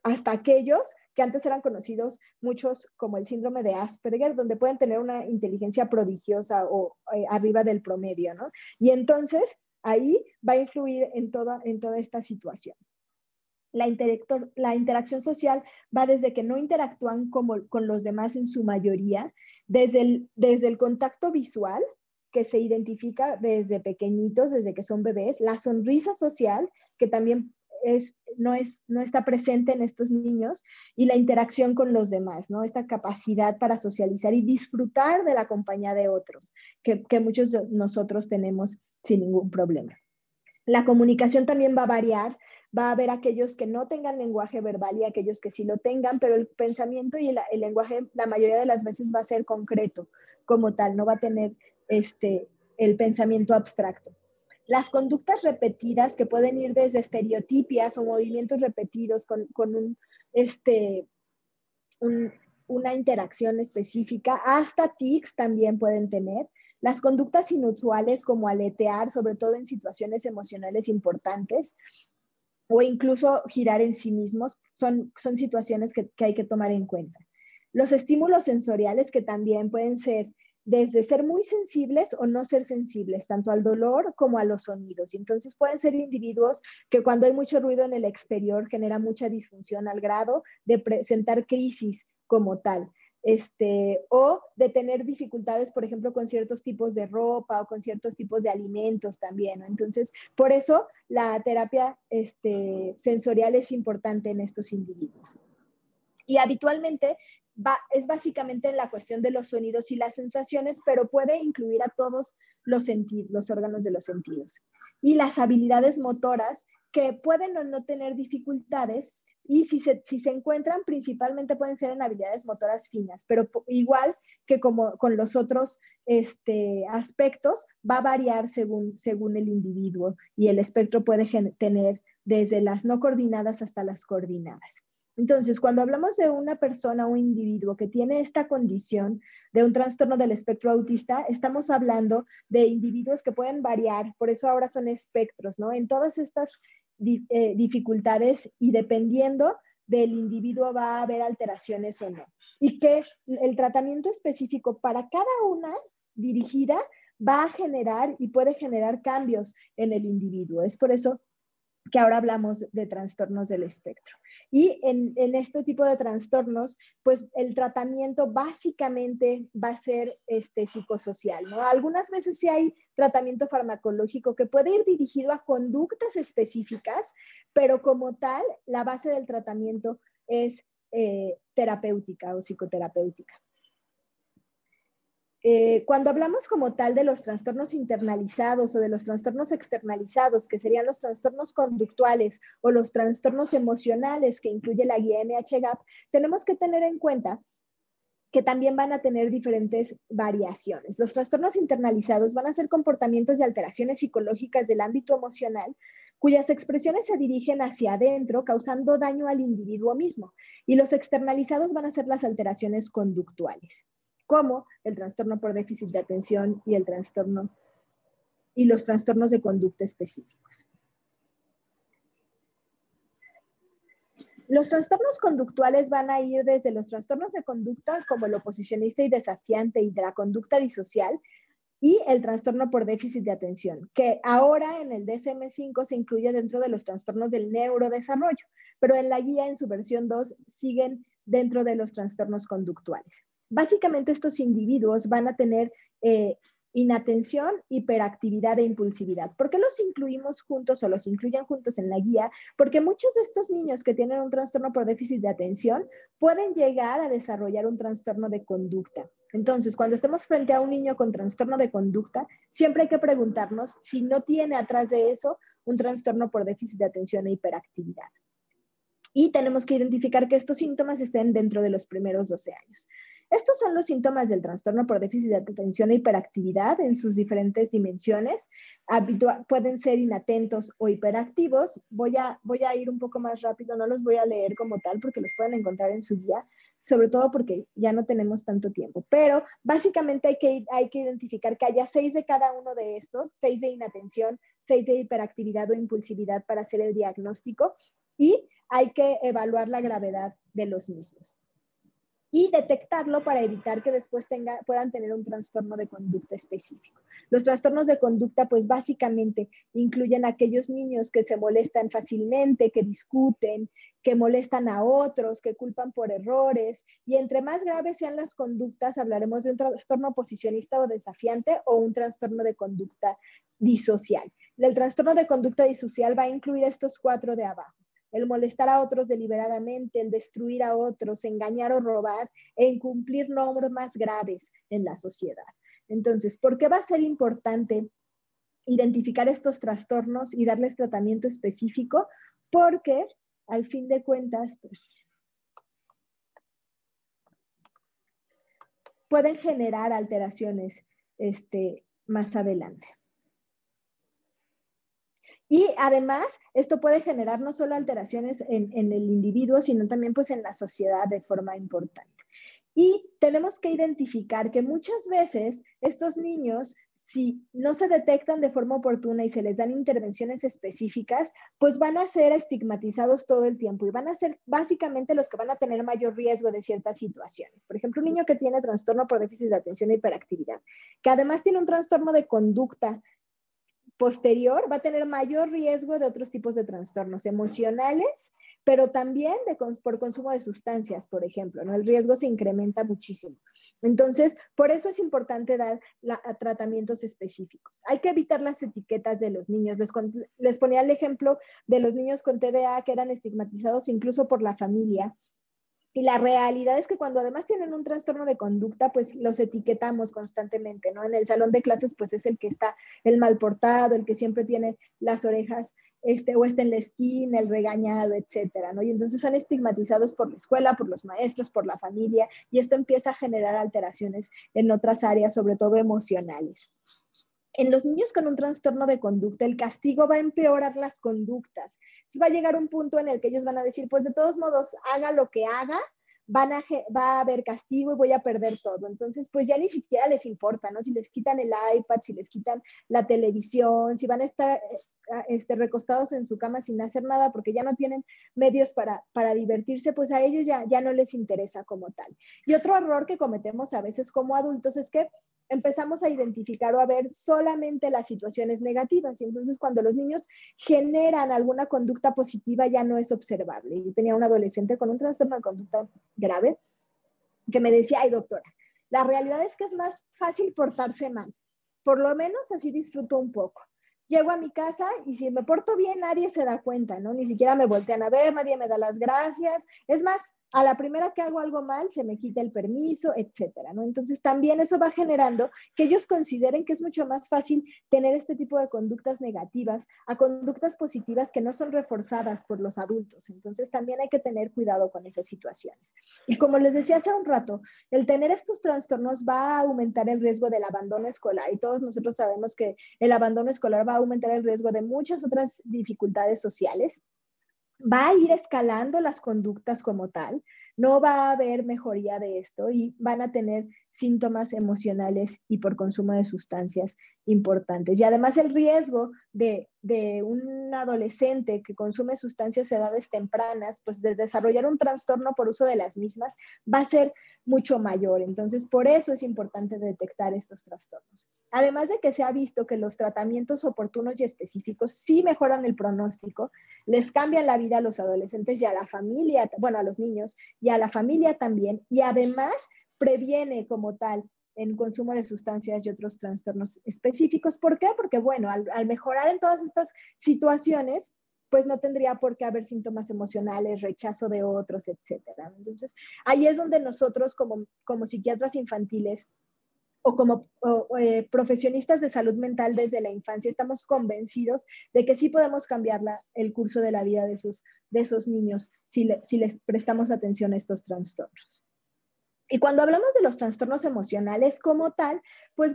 hasta aquellos que antes eran conocidos muchos como el síndrome de Asperger, donde pueden tener una inteligencia prodigiosa o arriba del promedio, ¿no? Y entonces ahí va a influir en toda esta situación. La interacción social va desde que no interactúan con los demás en su mayoría, desde el contacto visual, que se identifica desde pequeñitos, desde que son bebés, la sonrisa social, que también no está presente en estos niños, y la interacción con los demás, ¿no? Esta capacidad para socializar y disfrutar de la compañía de otros, que muchos de nosotros tenemos sin ningún problema. La comunicación también va a variar. Va a haber aquellos que no tengan lenguaje verbal y aquellos que sí lo tengan, pero el pensamiento y el lenguaje la mayoría de las veces va a ser concreto como tal, no va a tener el pensamiento abstracto. Las conductas repetidas, que pueden ir desde estereotipias o movimientos repetidos con una interacción específica, hasta tics también pueden tener. Las conductas inusuales, como aletear, sobre todo en situaciones emocionales importantes, o incluso girar en sí mismos, son situaciones que hay que tomar en cuenta. Los estímulos sensoriales, que también pueden ser desde ser muy sensibles o no ser sensibles, tanto al dolor como a los sonidos. Y entonces pueden ser individuos que cuando hay mucho ruido en el exterior genera mucha disfunción al grado de presentar crisis como tal. O de tener dificultades, por ejemplo, con ciertos tipos de ropa o con ciertos tipos de alimentos también, ¿no? Entonces, por eso la terapia sensorial es importante en estos individuos. Y habitualmente es básicamente en la cuestión de los sonidos y las sensaciones, pero puede incluir a todos los sentidos, los órganos de los sentidos. Y las habilidades motoras, que pueden o no tener dificultades, y si se encuentran, principalmente pueden ser en habilidades motoras finas, pero igual que como con los otros aspectos, va a variar según el individuo, y el espectro puede tener desde las no coordinadas hasta las coordinadas. Entonces, cuando hablamos de una persona o un individuo que tiene esta condición de un trastorno del espectro autista, estamos hablando de individuos que pueden variar, por eso ahora son espectros, ¿no? En todas estas dificultades, y dependiendo del individuo va a haber alteraciones o no. Y que el tratamiento específico para cada una dirigida va a generar y puede generar cambios en el individuo. Es por eso que ahora hablamos de trastornos del espectro. Y en este tipo de trastornos, pues el tratamiento básicamente va a ser psicosocial, ¿no? Algunas veces sí hay tratamiento farmacológico que puede ir dirigido a conductas específicas, pero como tal, la base del tratamiento es terapéutica o psicoterapéutica. Cuando hablamos como tal de los trastornos internalizados o de los trastornos externalizados, que serían los trastornos conductuales o los trastornos emocionales que incluye la guía MHGAP, tenemos que tener en cuenta que también van a tener diferentes variaciones. Los trastornos internalizados van a ser comportamientos y alteraciones psicológicas del ámbito emocional cuyas expresiones se dirigen hacia adentro, causando daño al individuo mismo. Y los externalizados van a ser las alteraciones conductuales, como el trastorno por déficit de atención y los trastornos de conducta específicos. Los trastornos conductuales van a ir desde los trastornos de conducta, como el oposicionista y desafiante y de la conducta disocial, y el trastorno por déficit de atención, que ahora en el DSM-5 se incluye dentro de los trastornos del neurodesarrollo, pero en la guía, en su versión 2, siguen dentro de los trastornos conductuales. Básicamente estos individuos van a tener inatención, hiperactividad e impulsividad. ¿Por qué los incluimos juntos o los incluyen juntos en la guía? Porque muchos de estos niños que tienen un trastorno por déficit de atención pueden llegar a desarrollar un trastorno de conducta. Entonces, cuando estemos frente a un niño con trastorno de conducta, siempre hay que preguntarnos si no tiene atrás de eso un trastorno por déficit de atención e hiperactividad. Y tenemos que identificar que estos síntomas estén dentro de los primeros 12 años. Estos son los síntomas del trastorno por déficit de atención e hiperactividad en sus diferentes dimensiones. Pueden ser inatentos o hiperactivos. Voy a ir un poco más rápido, no los voy a leer como tal porque los pueden encontrar en su guía, sobre todo porque ya no tenemos tanto tiempo. Pero básicamente hay que identificar que haya 6 de cada uno de estos, 6 de inatención, 6 de hiperactividad o impulsividad para hacer el diagnóstico, y hay que evaluar la gravedad de los mismos y detectarlo para evitar que después puedan tener un trastorno de conducta específico. Los trastornos de conducta, pues básicamente incluyen a aquellos niños que se molestan fácilmente, que discuten, que molestan a otros, que culpan por errores, y entre más graves sean las conductas, hablaremos de un trastorno oposicionista o desafiante o un trastorno de conducta disocial. El trastorno de conducta disocial va a incluir estos 4 de abajo: el molestar a otros deliberadamente, el destruir a otros, engañar o robar, e incumplir normas graves en la sociedad. Entonces, ¿por qué va a ser importante identificar estos trastornos y darles tratamiento específico? Porque, al fin de cuentas, pues, pueden generar alteraciones más adelante. Y además, esto puede generar no solo alteraciones en el individuo, sino también pues en la sociedad de forma importante. Y tenemos que identificar que muchas veces estos niños, si no se detectan de forma oportuna y se les dan intervenciones específicas, pues van a ser estigmatizados todo el tiempo y van a ser básicamente los que van a tener mayor riesgo de ciertas situaciones. Por ejemplo, un niño que tiene trastorno por déficit de atención e hiperactividad, que además tiene un trastorno de conducta posterior, va a tener mayor riesgo de otros tipos de trastornos emocionales, pero también por consumo de sustancias, por ejemplo, ¿no? El riesgo se incrementa muchísimo. Entonces, por eso es importante dar tratamientos específicos. Hay que evitar las etiquetas de los niños. Les ponía el ejemplo de los niños con TDA que eran estigmatizados incluso por la familia. Y la realidad es que cuando además tienen un trastorno de conducta, pues los etiquetamos constantemente, ¿no? En el salón de clases, pues es el que está el mal portado, el que siempre tiene las orejas, o está en la esquina, el regañado, etcétera, ¿no? Y entonces son estigmatizados por la escuela, por los maestros, por la familia, y esto empieza a generar alteraciones en otras áreas, sobre todo emocionales. En los niños con un trastorno de conducta, el castigo va a empeorar las conductas. Entonces va a llegar un punto en el que ellos van a decir, pues de todos modos, haga lo que haga, va a haber castigo y voy a perder todo. Entonces, pues ya ni siquiera les importa, ¿no? Si les quitan el iPad, si les quitan la televisión, si van a estar recostados en su cama sin hacer nada porque ya no tienen medios para divertirse, pues a ellos ya no les interesa como tal. Y otro error que cometemos a veces como adultos es que empezamos a identificar o a ver solamente las situaciones negativas. Y entonces cuando los niños generan alguna conducta positiva ya no es observable. Yo tenía un adolescente con un trastorno de conducta grave que me decía, ay doctora, la realidad es que es más fácil portarse mal. Por lo menos así disfruto un poco. Llego a mi casa y si me porto bien nadie se da cuenta, ¿no? Ni siquiera me voltean a ver, nadie me da las gracias. Es más, a la primera que hago algo mal, se me quita el permiso, etcétera, ¿no? Entonces también eso va generando que ellos consideren que es mucho más fácil tener este tipo de conductas negativas a conductas positivas que no son reforzadas por los adultos. Entonces también hay que tener cuidado con esas situaciones. Y como les decía hace un rato, el tener estos trastornos va a aumentar el riesgo del abandono escolar y todos nosotros sabemos que el abandono escolar va a aumentar el riesgo de muchas otras dificultades sociales. Va a ir escalando las conductas como tal, no va a haber mejoría de esto y van a tener síntomas emocionales y por consumo de sustancias importantes. Y además el riesgo de un adolescente que consume sustancias a edades tempranas, pues de desarrollar un trastorno por uso de las mismas, va a ser mucho mayor. Entonces, por eso es importante detectar estos trastornos. Además de que se ha visto que los tratamientos oportunos y específicos sí mejoran el pronóstico, les cambian la vida a los adolescentes y a la familia, bueno, a los niños y a la familia también, y además previene como tal en consumo de sustancias y otros trastornos específicos. ¿Por qué? Porque, bueno, al mejorar en todas estas situaciones, pues no tendría por qué haber síntomas emocionales, rechazo de otros, etcétera. Entonces, ahí es donde nosotros como psiquiatras infantiles o como profesionistas de salud mental desde la infancia, estamos convencidos de que sí podemos cambiar el curso de la vida de esos niños si les prestamos atención a estos trastornos. Y cuando hablamos de los trastornos emocionales como tal, pues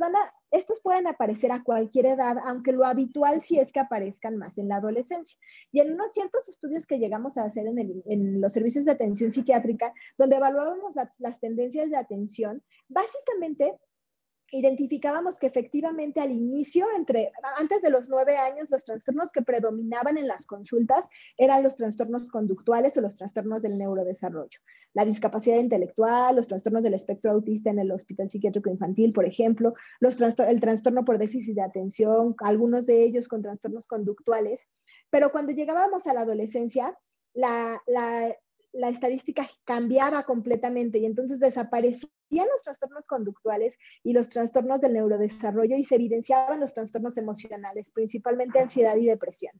estos pueden aparecer a cualquier edad, aunque lo habitual sí es que aparezcan más en la adolescencia. Y en unos ciertos estudios que llegamos a hacer en los servicios de atención psiquiátrica, donde evaluábamos las tendencias de atención, básicamente identificábamos que efectivamente al inicio, antes de los 9 años, los trastornos que predominaban en las consultas eran los trastornos conductuales o los trastornos del neurodesarrollo. La discapacidad intelectual, los trastornos del espectro autista en el Hospital Psiquiátrico Infantil, por ejemplo, el trastorno por déficit de atención, algunos de ellos con trastornos conductuales. Pero cuando llegábamos a la adolescencia, la estadística cambiaba completamente y entonces desaparecían los trastornos conductuales y los trastornos del neurodesarrollo y se evidenciaban los trastornos emocionales, principalmente ansiedad y depresión.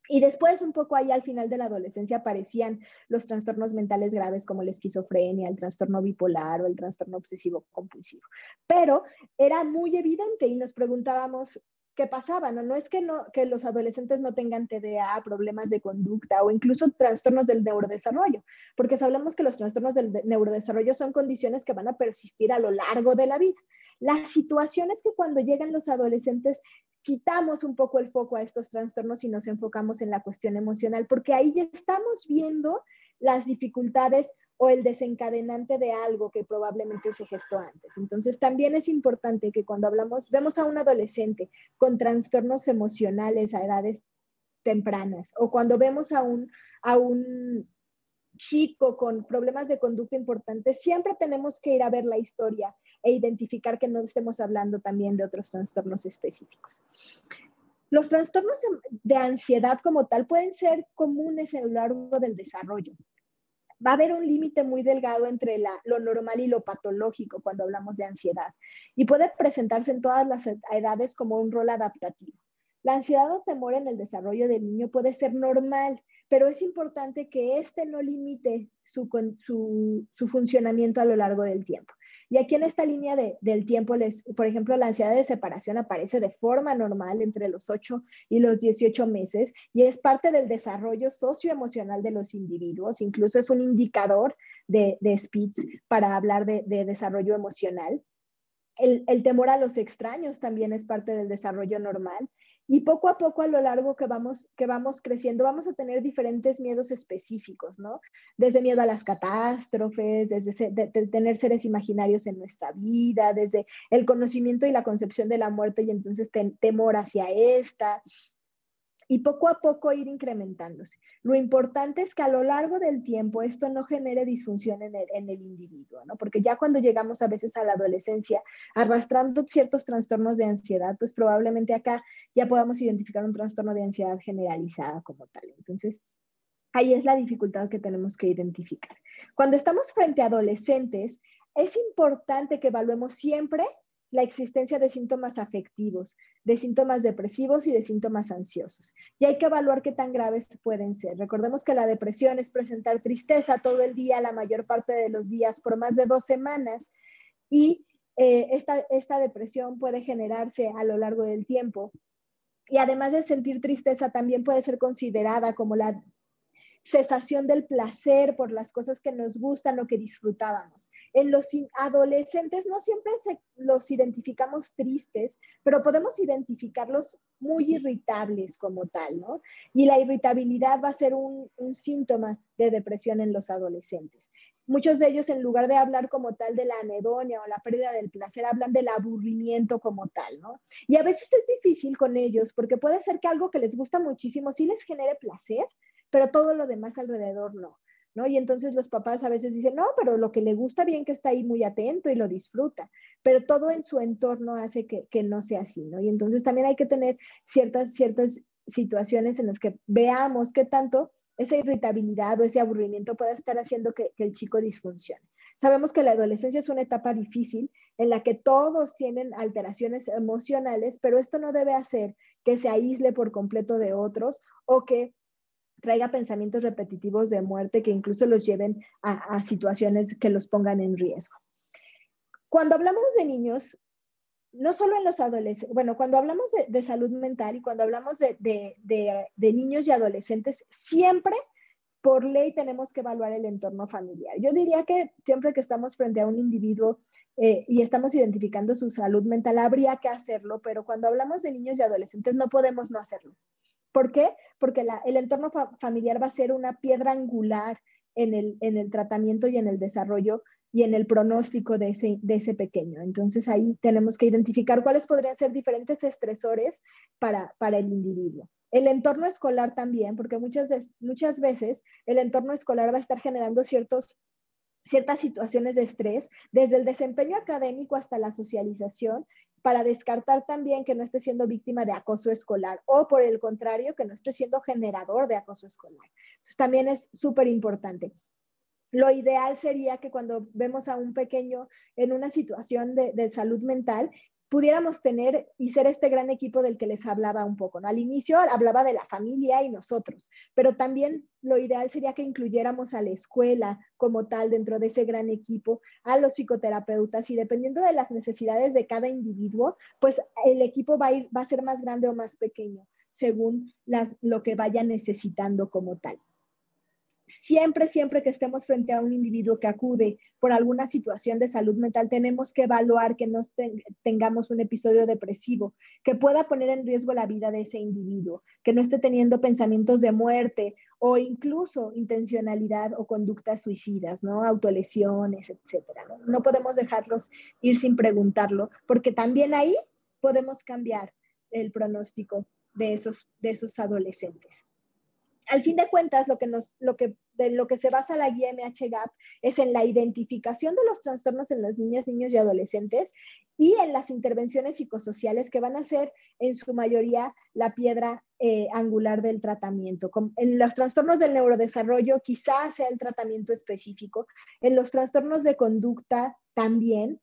Y después, un poco ahí al final de la adolescencia, aparecían los trastornos mentales graves como la esquizofrenia, el trastorno bipolar o el trastorno obsesivo compulsivo. Pero era muy evidente y nos preguntábamos, ¿qué pasaba? No es que los adolescentes no tengan TDA, problemas de conducta o incluso trastornos del neurodesarrollo, porque sabemos que los trastornos del neurodesarrollo son condiciones que van a persistir a lo largo de la vida. La situación es que cuando llegan los adolescentes, quitamos un poco el foco a estos trastornos y nos enfocamos en la cuestión emocional, porque ahí ya estamos viendo las dificultades o el desencadenante de algo que probablemente se gestó antes. Entonces, también es importante que cuando vemos a un adolescente con trastornos emocionales a edades tempranas, o cuando vemos a un chico con problemas de conducta importantes, siempre tenemos que ir a ver la historia e identificar que no estemos hablando también de otros trastornos específicos. Los trastornos de ansiedad como tal pueden ser comunes a lo largo del desarrollo. Va a haber un límite muy delgado entre lo normal y lo patológico cuando hablamos de ansiedad, y puede presentarse en todas las edades como un rol adaptativo. La ansiedad o temor en el desarrollo del niño puede ser normal, pero es importante que éste no limite su funcionamiento a lo largo del tiempo. Y aquí en esta línea del tiempo, por ejemplo, la ansiedad de separación aparece de forma normal entre los 8 y los 18 meses y es parte del desarrollo socioemocional de los individuos. Incluso es un indicador de Spitz para hablar de desarrollo emocional. El temor a los extraños también es parte del desarrollo normal. Y poco a poco, a lo largo que vamos creciendo, vamos a tener diferentes miedos específicos, ¿no? Desde miedo a las catástrofes, desde tener seres imaginarios en nuestra vida, desde el conocimiento y la concepción de la muerte y entonces temor hacia esta. Y poco a poco ir incrementándose. Lo importante es que a lo largo del tiempo esto no genere disfunción en el individuo, ¿no? Porque ya cuando llegamos a veces a la adolescencia arrastrando ciertos trastornos de ansiedad, pues probablemente acá ya podamos identificar un trastorno de ansiedad generalizada como tal. Entonces, ahí es la dificultad que tenemos que identificar. Cuando estamos frente a adolescentes, es importante que evaluemos siempre la existencia de síntomas afectivos, de síntomas depresivos y de síntomas ansiosos. Y hay que evaluar qué tan graves pueden ser. Recordemos que la depresión es presentar tristeza todo el día, la mayor parte de los días, por más de 2 semanas. Y esta depresión puede generarse a lo largo del tiempo. Y además de sentir tristeza, también puede ser considerada como la cesación del placer por las cosas que nos gustan o que disfrutábamos. En los adolescentes no siempre los identificamos tristes, pero podemos identificarlos muy irritables como tal, ¿no? Y la irritabilidad va a ser un síntoma de depresión en los adolescentes. Muchos de ellos, en lugar de hablar como tal de la anedonia o la pérdida del placer, hablan del aburrimiento como tal, ¿no? Y a veces es difícil con ellos porque puede ser que algo que les gusta muchísimo sí les genere placer, pero todo lo demás alrededor no, ¿no? Y entonces los papás a veces dicen, no, pero lo que le gusta bien que está ahí muy atento y lo disfruta, pero todo en su entorno hace que no sea así, ¿no? Y entonces también hay que tener ciertas situaciones en las que veamos qué tanto esa irritabilidad o ese aburrimiento puede estar haciendo que el chico disfuncione. Sabemos que la adolescencia es una etapa difícil en la que todos tienen alteraciones emocionales, pero esto no debe hacer que se aísle por completo de otros o que traiga pensamientos repetitivos de muerte que incluso los lleven a situaciones que los pongan en riesgo. Cuando hablamos de niños, no solo en los adolescentes, bueno, cuando hablamos de salud mental y cuando hablamos de niños y adolescentes, siempre por ley tenemos que evaluar el entorno familiar. Yo diría que siempre que estamos frente a un individuo y estamos identificando su salud mental, habría que hacerlo, pero cuando hablamos de niños y adolescentes no podemos no hacerlo. ¿Por qué? Porque el entorno familiar va a ser una piedra angular en el tratamiento y en el desarrollo y en el pronóstico de ese pequeño. Entonces ahí tenemos que identificar cuáles podrían ser diferentes estresores para el individuo. El entorno escolar también, porque muchas veces el entorno escolar va a estar generando ciertas situaciones de estrés, desde el desempeño académico hasta la socialización, para descartar también que no esté siendo víctima de acoso escolar o por el contrario, que no esté siendo generador de acoso escolar. Entonces también es súper importante. Lo ideal sería que cuando vemos a un pequeño en una situación de salud mental, pudiéramos tener y ser este gran equipo del que les hablaba un poco, ¿no? Al inicio hablaba de la familia y nosotros, pero también lo ideal sería que incluyéramos a la escuela como tal dentro de ese gran equipo, a los psicoterapeutas y dependiendo de las necesidades de cada individuo, pues el equipo va a ser más grande o más pequeño según lo que vaya necesitando como tal. siempre que estemos frente a un individuo que acude por alguna situación de salud mental, tenemos que evaluar que no tengamos un episodio depresivo que pueda poner en riesgo la vida de ese individuo, que no esté teniendo pensamientos de muerte o incluso intencionalidad o conductas suicidas, ¿no? Autolesiones, etcétera, ¿no? No podemos dejarlos ir sin preguntarlo, porque también ahí podemos cambiar el pronóstico de esos adolescentes. Al fin de cuentas, de lo que se basa la guía MHGAP es en la identificación de los trastornos en los niños y adolescentes y en las intervenciones psicosociales que van a ser en su mayoría la piedra angular del tratamiento. En los trastornos del neurodesarrollo quizás sea el tratamiento específico, en los trastornos de conducta también.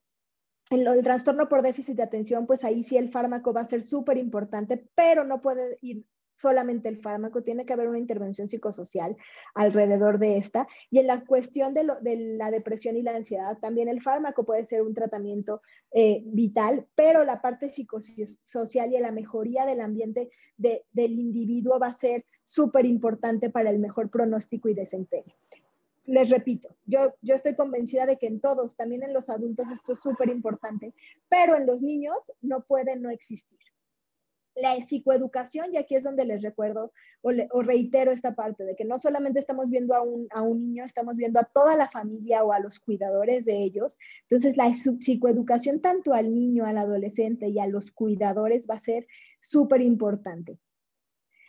El trastorno por déficit de atención, pues ahí sí el fármaco va a ser súper importante, pero no puede ir solamente el fármaco, tiene que haber una intervención psicosocial alrededor de esta. Y en la cuestión de la depresión y la ansiedad, también el fármaco puede ser un tratamiento vital, pero la parte psicosocial y la mejoría del ambiente del individuo va a ser súper importante para el mejor pronóstico y desempeño. Les repito, yo estoy convencida de que en todos, también en los adultos, esto es súper importante, pero en los niños no puede no existir. La psicoeducación, y aquí es donde les recuerdo o reitero esta parte de que no solamente estamos viendo a un niño, estamos viendo a toda la familia o a los cuidadores de ellos. Entonces, la psicoeducación tanto al niño, al adolescente y a los cuidadores va a ser súper importante.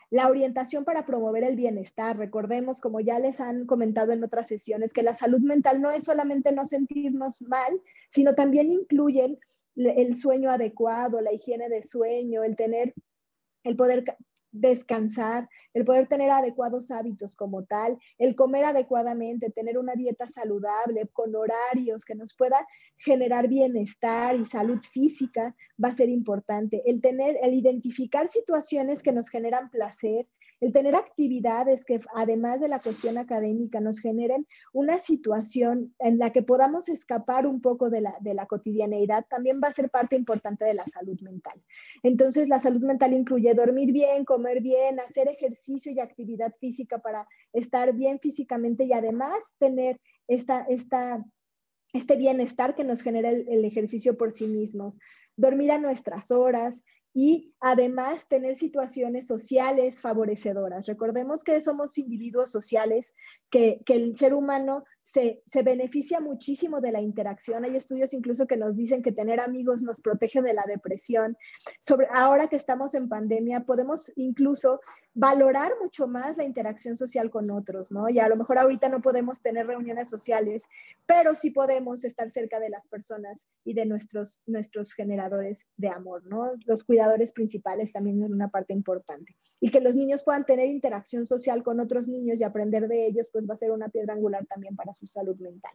La orientación para promover el bienestar. Recordemos, como ya les han comentado en otras sesiones, que la salud mental no es solamente no sentirnos mal, sino también incluyen el sueño adecuado, la higiene de sueño, el poder descansar, el poder tener adecuados hábitos como tal, el comer adecuadamente, tener una dieta saludable, con horarios que nos pueda generar bienestar y salud física va a ser importante. El identificar situaciones que nos generan placer, el tener actividades que además de la cuestión académica nos generen una situación en la que podamos escapar un poco de la cotidianeidad, también va a ser parte importante de la salud mental. Entonces, la salud mental incluye dormir bien, comer bien, hacer ejercicio y actividad física para estar bien físicamente y además tener este bienestar que nos genera el ejercicio por sí mismos, dormir a nuestras horas y además tener situaciones sociales favorecedoras. Recordemos que somos individuos sociales, que el ser humano se beneficia muchísimo de la interacción. Hay estudios incluso que nos dicen que tener amigos nos protege de la depresión. Ahora que estamos en pandemia, podemos incluso valorar mucho más la interacción social con otros, ¿no? Y a lo mejor ahorita no podemos tener reuniones sociales, pero sí podemos estar cerca de las personas y de nuestros generadores de amor, ¿no? Los cuidadores principales también son una parte importante. Y que los niños puedan tener interacción social con otros niños y aprender de ellos, pues va a ser una piedra angular también para su salud mental.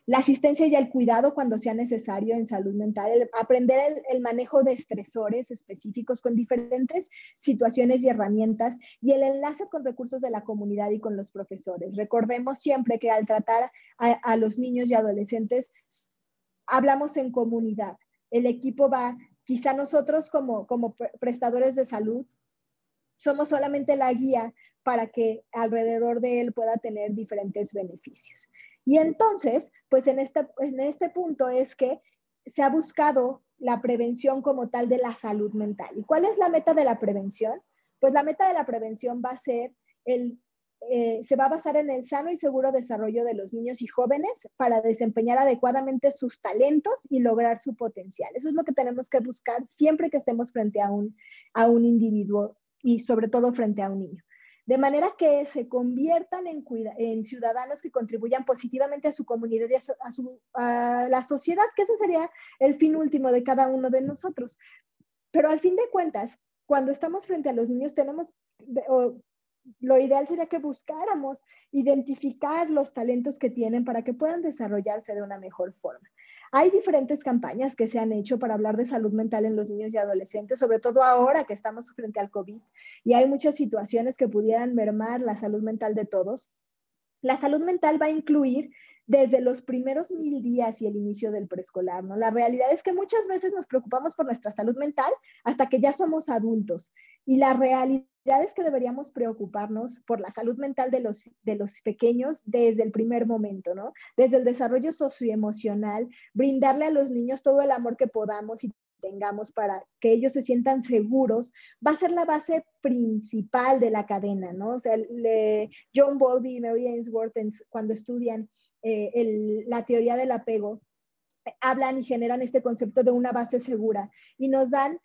La asistencia y el cuidado cuando sea necesario en salud mental, aprender el manejo de estresores específicos con diferentes situaciones y herramientas y el enlace con recursos de la comunidad y con los profesores. Recordemos siempre que al tratar a los niños y adolescentes, hablamos en comunidad. El equipo va, quizá nosotros como prestadores de salud, somos solamente la guía para que alrededor de él pueda tener diferentes beneficios. Y entonces, pues en este punto es que se ha buscado la prevención como tal de la salud mental. ¿Y cuál es la meta de la prevención? Pues la meta de la prevención va a ser se va a basar en el sano y seguro desarrollo de los niños y jóvenes para desempeñar adecuadamente sus talentos y lograr su potencial. Eso es lo que tenemos que buscar siempre que estemos frente a un individuo y sobre todo frente a un niño. De manera que se conviertan en ciudadanos que contribuyan positivamente a su comunidad y a la sociedad, que ese sería el fin último de cada uno de nosotros. Pero al fin de cuentas, cuando estamos frente a los niños, lo ideal sería que buscáramos identificar los talentos que tienen para que puedan desarrollarse de una mejor forma. Hay diferentes campañas que se han hecho para hablar de salud mental en los niños y adolescentes, sobre todo ahora que estamos frente al COVID y hay muchas situaciones que pudieran mermar la salud mental de todos. La salud mental va a incluir desde los primeros 1000 días y el inicio del preescolar, ¿no? La realidad es que muchas veces nos preocupamos por nuestra salud mental hasta que ya somos adultos. Y la realidad es que deberíamos preocuparnos por la salud mental de los pequeños desde el primer momento, ¿no? Desde el desarrollo socioemocional, brindarle a los niños todo el amor que podamos y tengamos para que ellos se sientan seguros, va a ser la base principal de la cadena, ¿no? O sea, John Bowlby y Mary Ainsworth, cuando estudian la teoría del apego, hablan y generan este concepto de una base segura y nos dan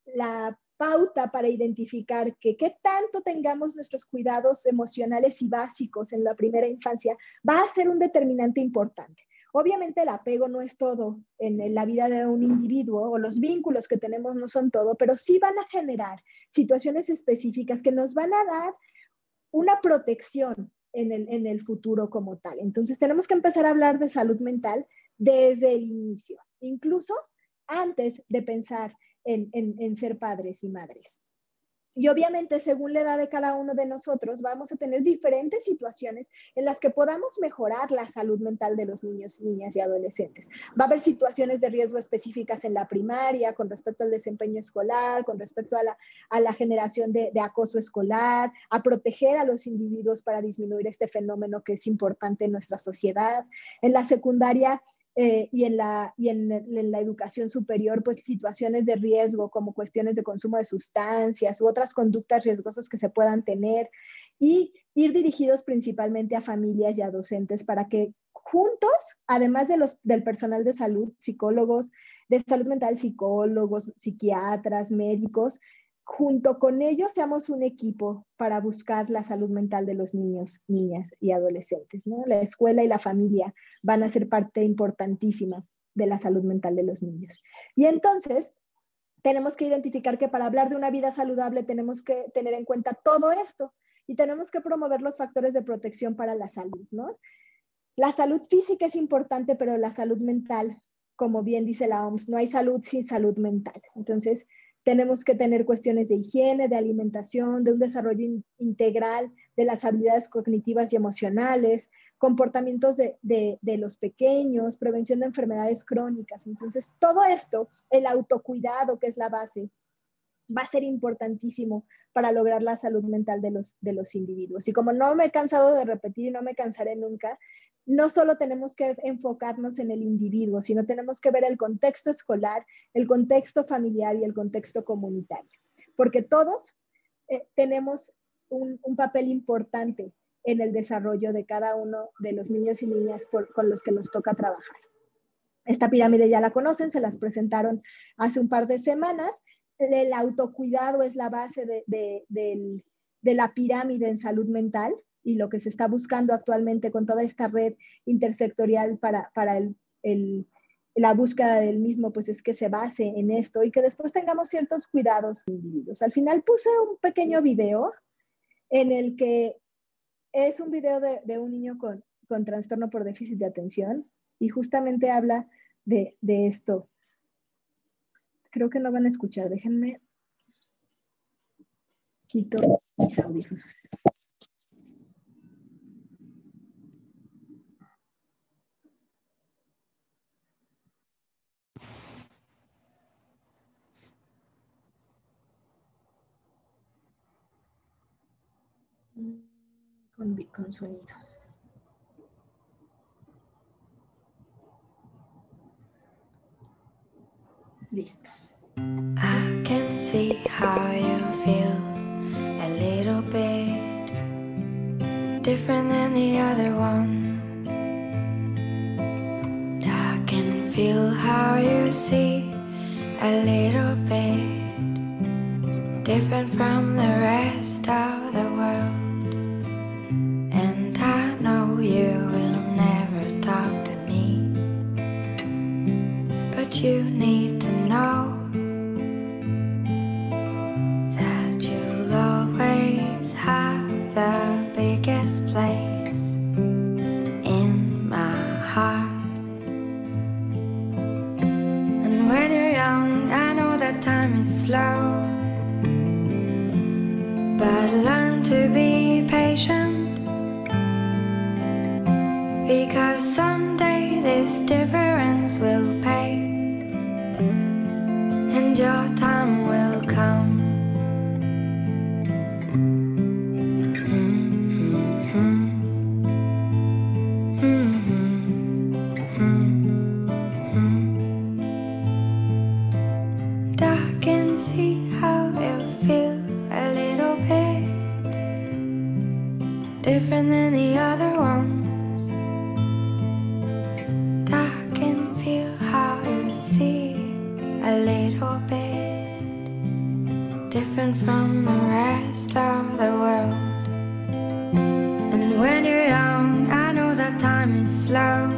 la pauta para identificar que qué tanto tengamos nuestros cuidados emocionales y básicos en la primera infancia va a ser un determinante importante. Obviamente el apego no es todo en la vida de un individuo, o los vínculos que tenemos no son todo, pero sí van a generar situaciones específicas que nos van a dar una protección en el futuro como tal. Entonces tenemos que empezar a hablar de salud mental desde el inicio, incluso antes de pensar en ser padres y madres. Y obviamente, según la edad de cada uno de nosotros, vamos a tener diferentes situaciones en las que podamos mejorar la salud mental de los niños, niñas y adolescentes. Va a haber situaciones de riesgo específicas en la primaria, con respecto al desempeño escolar, con respecto a la generación de acoso escolar, a proteger a los individuos para disminuir este fenómeno que es importante en nuestra sociedad. En la secundaria, y en la educación superior, pues situaciones de riesgo como cuestiones de consumo de sustancias u otras conductas riesgosas que se puedan tener, y ir dirigidos principalmente a familias y a docentes para que juntos, además del personal de salud, psicólogos, de salud mental, psicólogos, psiquiatras, médicos, junto con ellos seamos un equipo para buscar la salud mental de los niños, niñas y adolescentes, ¿no? La escuela y la familia van a ser parte importantísima de la salud mental de los niños. Y entonces tenemos que identificar que para hablar de una vida saludable tenemos que tener en cuenta todo esto y tenemos que promover los factores de protección para la salud, ¿no? La salud física es importante, pero la salud mental, como bien dice la OMS, no hay salud sin salud mental. Entonces, tenemos que tener cuestiones de higiene, de alimentación, de un desarrollo integral de las habilidades cognitivas y emocionales, comportamientos de los pequeños, prevención de enfermedades crónicas. Entonces, todo esto, el autocuidado, que es la base, va a ser importantísimo para lograr la salud mental de los individuos. Y como no me he cansado de repetir y no me cansaré nunca, no solo tenemos que enfocarnos en el individuo, sino tenemos que ver el contexto escolar, el contexto familiar y el contexto comunitario, porque todos tenemos un papel importante en el desarrollo de cada uno de los niños y niñas con los que nos toca trabajar. Esta pirámide ya la conocen, se las presentaron hace un par de semanas. El autocuidado es la base de la pirámide en salud mental, y lo que se está buscando actualmente con toda esta red intersectorial para la búsqueda del mismo, pues es que se base en esto y que después tengamos ciertos cuidados individuos. Al final puse un pequeño video en el que es un video de un niño con trastorno por déficit de atención y justamente habla de esto. Creo que no van a escuchar, déjenme quito mis audífonos. Con sonido. Listo. I can see how you feel a little bit different than the other ones. I can feel how you see a little bit different from the rest of the world. And I know you will never talk to me, but you need to know that you'll always have the biggest place in my heart. And when you're young, I know that time is slow, but learn to be patient because someday this difference will pay, and your time will come. And I can see how you feel a little bit different than the other ones. And I can feel how you see a little bit different from the rest of the world. And when you're young, I know that time is slow,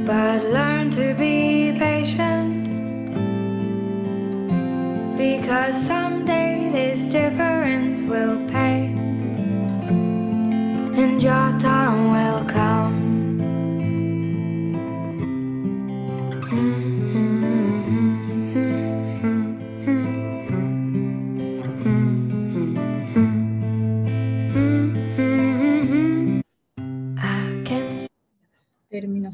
but learn to be patient, because someday this difference will pay, and your time will come. Terminó.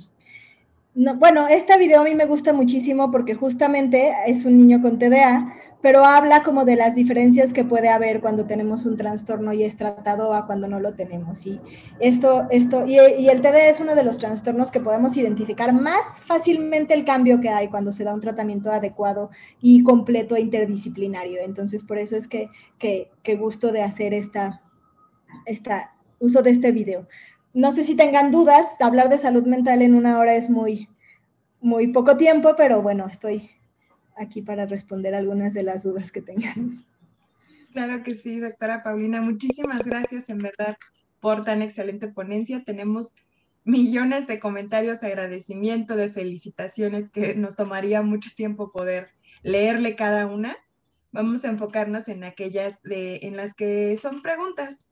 No, bueno, este video a mí me gusta muchísimo porque justamente es un niño con TDA, pero habla como de las diferencias que puede haber cuando tenemos un trastorno y es tratado a cuando no lo tenemos. Y el TDA es uno de los trastornos que podemos identificar más fácilmente el cambio que hay cuando se da un tratamiento adecuado y completo e interdisciplinario. Entonces, por eso es que gusto de hacer uso de este video. No sé si tengan dudas, hablar de salud mental en 1 hora es muy poco tiempo, pero bueno, estoy aquí para responder algunas de las dudas que tengan. Claro que sí, doctora Paulina. Muchísimas gracias, en verdad, por tan excelente ponencia. Tenemos millones de comentarios, agradecimiento, de felicitaciones que nos tomaría mucho tiempo poder leerle cada una. Vamos a enfocarnos en aquellas en las que son preguntas.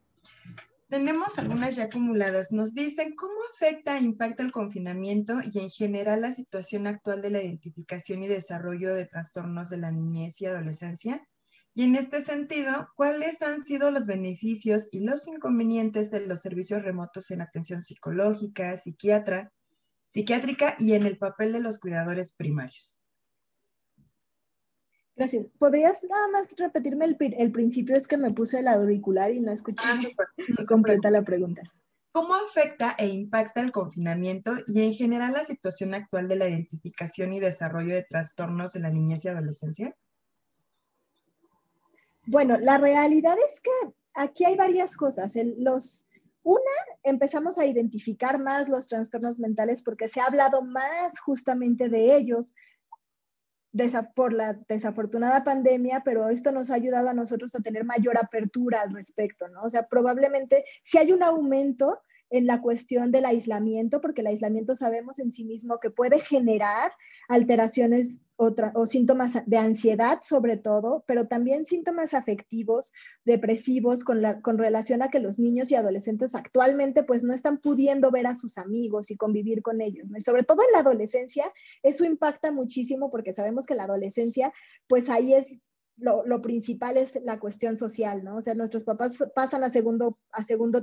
Tenemos algunas ya acumuladas. Nos dicen, ¿cómo afecta e impacta el confinamiento y en general la situación actual de la identificación y desarrollo de trastornos de la niñez y adolescencia? Y en este sentido, ¿cuáles han sido los beneficios y los inconvenientes de los servicios remotos en atención psicológica, psiquiátrica y en el papel de los cuidadores primarios? Gracias. ¿Podrías nada más repetirme el principio? Es que me puse el auricular y no escuché completa la pregunta. ¿Cómo afecta e impacta el confinamiento y en general la situación actual de la identificación y desarrollo de trastornos en la niñez y adolescencia? Bueno, la realidad es que aquí hay varias cosas. Empezamos a identificar más los trastornos mentales porque se ha hablado más justamente de ellos por la desafortunada pandemia, pero esto nos ha ayudado a nosotros a tener mayor apertura al respecto, ¿no? O sea, probablemente si hay un aumento en la cuestión del aislamiento, porque el aislamiento sabemos en sí mismo que puede generar alteraciones o síntomas de ansiedad sobre todo, pero también síntomas afectivos, depresivos, con relación a que los niños y adolescentes actualmente pues no están pudiendo ver a sus amigos y convivir con ellos, ¿no? Y sobre todo en la adolescencia, eso impacta muchísimo porque sabemos que la adolescencia pues ahí es lo principal es la cuestión social, ¿no? O sea, nuestros papás pasan a segundo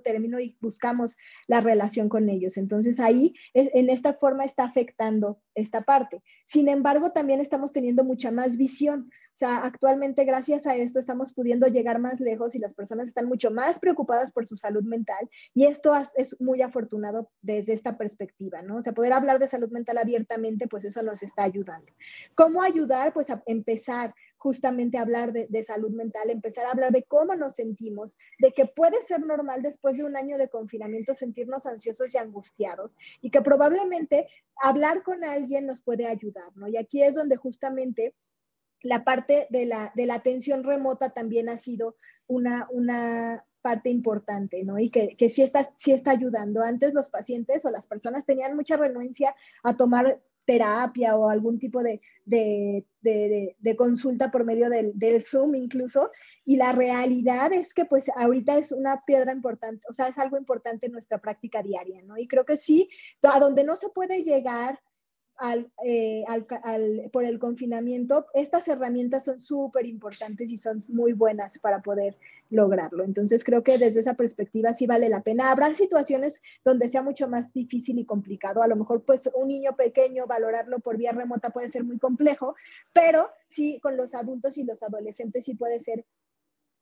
término y buscamos la relación con ellos. Entonces ahí, en esta forma está afectando esta parte. Sin embargo, también estamos teniendo mucha más visión. O sea, actualmente gracias a esto estamos pudiendo llegar más lejos y las personas están mucho más preocupadas por su salud mental y esto es muy afortunado desde esta perspectiva, ¿no? O sea, poder hablar de salud mental abiertamente, pues eso nos está ayudando. ¿Cómo ayudar? Pues a empezar justamente a hablar de salud mental, empezar a hablar de cómo nos sentimos, de que puede ser normal después de 1 año de confinamiento sentirnos ansiosos y angustiados y que probablemente hablar con alguien nos puede ayudar, ¿no? Y aquí es donde justamente la parte de la atención remota también ha sido una parte importante, ¿no? Y que sí está ayudando. Antes los pacientes o las personas tenían mucha renuencia a tomar terapia o algún tipo de consulta por medio del Zoom incluso, y la realidad es que pues ahorita es una piedra importante, o sea, es algo importante en nuestra práctica diaria, ¿no? Y creo que sí, a donde no se puede llegar por el confinamiento, estas herramientas son súper importantes y son muy buenas para poder lograrlo. Entonces creo que desde esa perspectiva sí vale la pena. Habrá situaciones donde sea mucho más difícil y complicado. A lo mejor pues un niño pequeño valorarlo por vía remota puede ser muy complejo, pero sí con los adultos y los adolescentes sí puede ser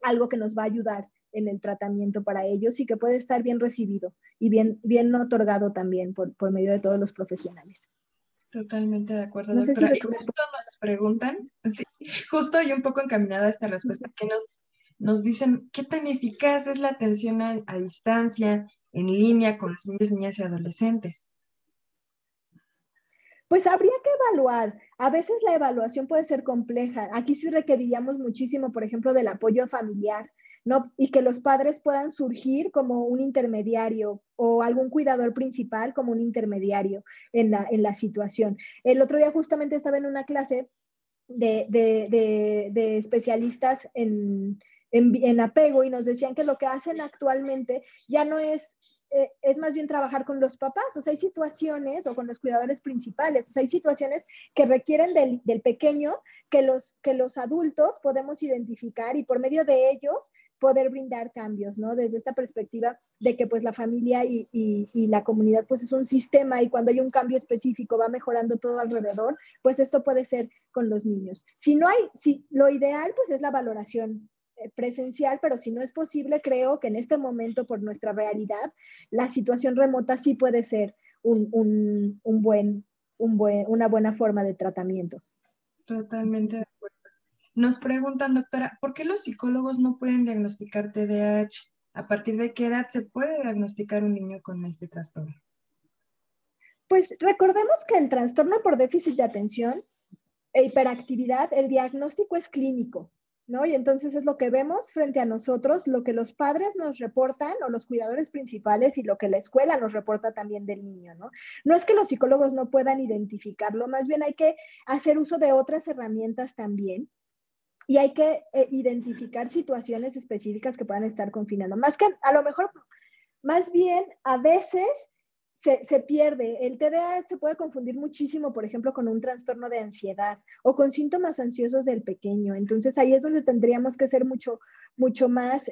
algo que nos va a ayudar en el tratamiento para ellos y que puede estar bien recibido y bien otorgado también por medio de todos los profesionales. Totalmente de acuerdo, No sé si doctora. Y justo nos preguntan, sí, justo y un poco encaminada a esta respuesta, que nos dicen, ¿qué tan eficaz es la atención a distancia, en línea, con los niños, niñas y adolescentes? Pues habría que evaluar. A veces la evaluación puede ser compleja. Aquí sí requeriríamos muchísimo, por ejemplo, del apoyo familiar, ¿no? Y que los padres puedan surgir como un intermediario o algún cuidador principal como un intermediario en la situación. El otro día justamente estaba en una clase de especialistas en apego y nos decían que lo que hacen actualmente ya no es más bien trabajar con los papás, o sea, hay situaciones, o con los cuidadores principales, o sea, hay situaciones que requieren del pequeño que los adultos podemos identificar y por medio de ellos poder brindar cambios, ¿no? Desde esta perspectiva de que pues la familia y la comunidad pues es un sistema y cuando hay un cambio específico va mejorando todo alrededor, pues esto puede ser con los niños. Si lo ideal pues es la valoración presencial, pero si no es posible, creo que en este momento, por nuestra realidad, la situación remota sí puede ser una buena forma de tratamiento. Totalmente de acuerdo. Nos preguntan, doctora, ¿por qué los psicólogos no pueden diagnosticar TDAH? ¿A partir de qué edad se puede diagnosticar un niño con este trastorno? Pues recordemos que el trastorno por déficit de atención e hiperactividad, el diagnóstico es clínico, ¿no? Y entonces es lo que vemos frente a nosotros, lo que los padres nos reportan o los cuidadores principales y lo que la escuela nos reporta también del niño, ¿no? No es que los psicólogos no puedan identificarlo, más bien hay que hacer uso de otras herramientas también y hay que identificar situaciones específicas que puedan estar confinando. Más que a lo mejor, más bien a veces se pierde. El TDA se puede confundir muchísimo, por ejemplo, con un trastorno de ansiedad o con síntomas ansiosos del pequeño. Entonces ahí es donde tendríamos que ser mucho más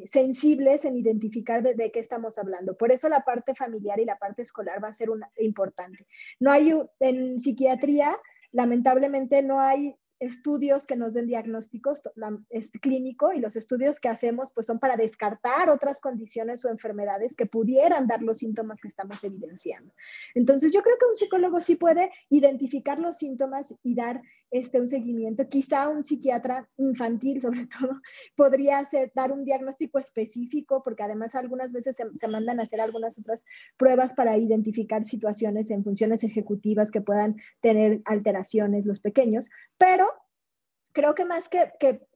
sensibles en identificar de qué estamos hablando. Por eso la parte familiar y la parte escolar va a ser importante. No hay, en psiquiatría, lamentablemente no hay estudios que nos den diagnósticos es clínico y los estudios que hacemos pues son para descartar otras condiciones o enfermedades que pudieran dar los síntomas que estamos evidenciando. Entonces yo creo que un psicólogo sí puede identificar los síntomas y dar un seguimiento. Quizá un psiquiatra infantil sobre todo podría dar un diagnóstico específico porque además algunas veces se mandan a hacer algunas otras pruebas para identificar situaciones en funciones ejecutivas que puedan tener alteraciones los pequeños, pero creo que más que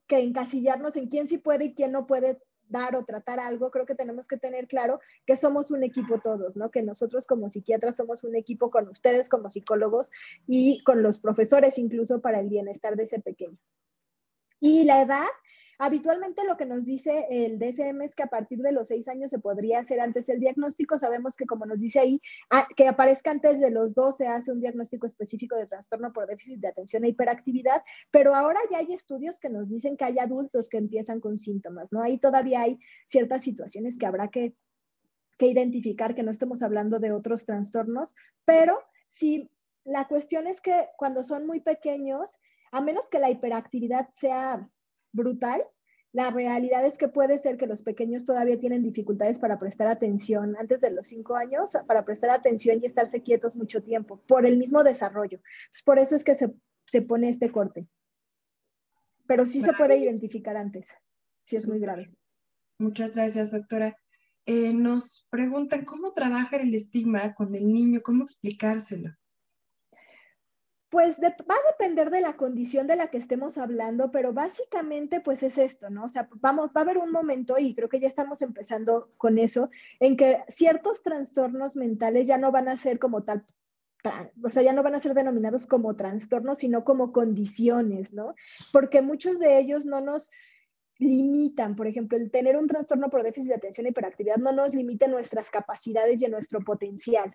encasillarnos en quién sí puede y quién no puede dar o tratar algo, creo que tenemos que tener claro que somos un equipo todos, ¿no? Que nosotros como psiquiatras somos un equipo con ustedes como psicólogos y con los profesores incluso para el bienestar de ese pequeño. Y la edad, habitualmente lo que nos dice el DSM es que a partir de los 6 años se podría hacer antes el diagnóstico. Sabemos que como nos dice ahí, que aparezca antes de los 2 se hace un diagnóstico específico de trastorno por déficit de atención e hiperactividad, pero ahora ya hay estudios que nos dicen que hay adultos que empiezan con síntomas, ¿no? Ahí todavía hay ciertas situaciones que habrá que identificar, que no estemos hablando de otros trastornos, pero sí, la cuestión es que cuando son muy pequeños, a menos que la hiperactividad sea brutal, la realidad es que puede ser que los pequeños todavía tienen dificultades para prestar atención antes de los 5 años, para prestar atención y estarse quietos mucho tiempo, por el mismo desarrollo. Entonces, por eso es que se pone este corte. Pero sí se puede identificar antes, si es muy grave. Muchas gracias, doctora. Nos preguntan cómo trabajar el estigma con el niño, cómo explicárselo. Pues va a depender de la condición de la que estemos hablando, pero básicamente pues es esto, ¿no? O sea, va a haber un momento, y creo que ya estamos empezando con eso, en que ciertos trastornos mentales ya no van a ser como tal, o sea, ya no van a ser denominados como trastornos, sino como condiciones, ¿no? Porque muchos de ellos no nos limitan, por ejemplo, el tener un trastorno por déficit de atención e hiperactividad no nos limita en nuestras capacidades y en nuestro potencial.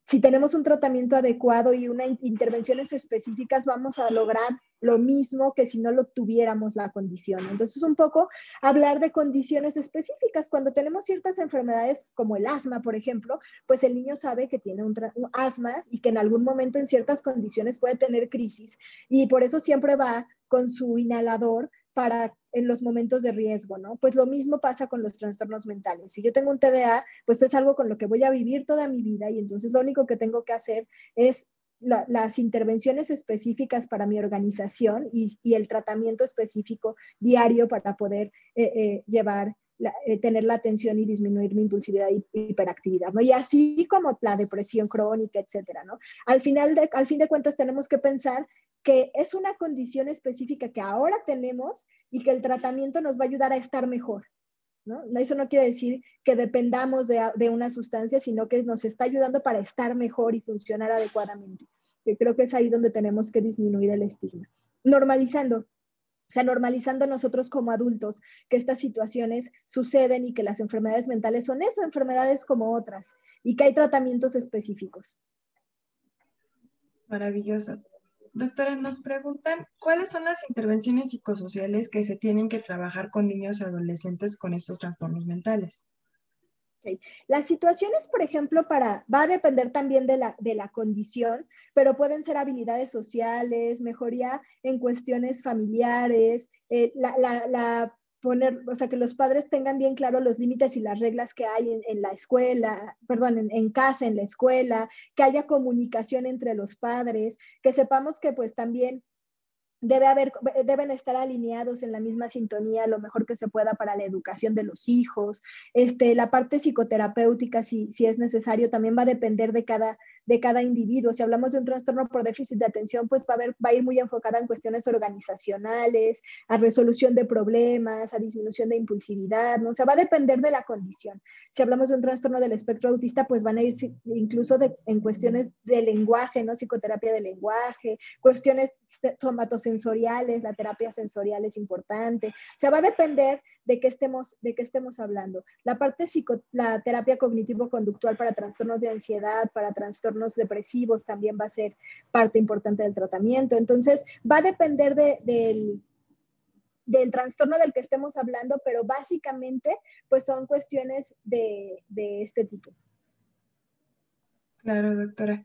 si tenemos un tratamiento adecuado y unas intervenciones específicas, vamos a lograr lo mismo que si no lo tuviéramos la condición. Entonces, un poco hablar de condiciones específicas. Cuando tenemos ciertas enfermedades, como el asma, por ejemplo, pues el niño sabe que tiene un asma y que en algún momento en ciertas condiciones puede tener crisis, y por eso siempre va con su inhalador para en los momentos de riesgo, ¿no? Pues lo mismo pasa con los trastornos mentales. Si yo tengo un TDA, pues es algo con lo que voy a vivir toda mi vida, y entonces lo único que tengo que hacer es las intervenciones específicas para mi organización y el tratamiento específico diario para poder tener la atención y disminuir mi impulsividad y hiperactividad, ¿no? Y así como la depresión crónica, etcétera, ¿no? Al fin de cuentas tenemos que pensar que es una condición específica que ahora tenemos y que el tratamiento nos va a ayudar a estar mejor, ¿no? Eso no quiere decir que dependamos de una sustancia, sino que nos está ayudando para estar mejor y funcionar adecuadamente. Yo creo que es ahí donde tenemos que disminuir el estigma. Normalizando nosotros como adultos que estas situaciones suceden y que las enfermedades mentales son eso, enfermedades como otras, y que hay tratamientos específicos. Maravilloso. Doctora, nos preguntan, ¿cuáles son las intervenciones psicosociales que se tienen que trabajar con niños y adolescentes con estos trastornos mentales? Okay. Las situaciones, por ejemplo, va a depender también de la condición, pero pueden ser habilidades sociales, mejoría en cuestiones familiares, o sea, que los padres tengan bien claro los límites y las reglas que hay en la escuela, perdón, en casa, en la escuela, que haya comunicación entre los padres, que sepamos que pues también deben estar alineados en la misma sintonía lo mejor que se pueda para la educación de los hijos. La parte psicoterapéutica, si es necesario, también va a depender de cada individuo. Si hablamos de un trastorno por déficit de atención, pues va a ir muy enfocada en cuestiones organizacionales, a resolución de problemas, a disminución de impulsividad, ¿no? O sea, va a depender de la condición. Si hablamos de un trastorno del espectro autista, pues van a ir incluso en cuestiones de lenguaje, ¿no? Psicoterapia de lenguaje, cuestiones somatosensoriales, la terapia sensorial es importante. O sea, va a depender de qué estemos hablando. La terapia cognitivo-conductual para trastornos de ansiedad, para trastornos depresivos, también va a ser parte importante del tratamiento. Entonces, va a depender del trastorno del que estemos hablando, pero básicamente, pues son cuestiones de este tipo. Claro, doctora.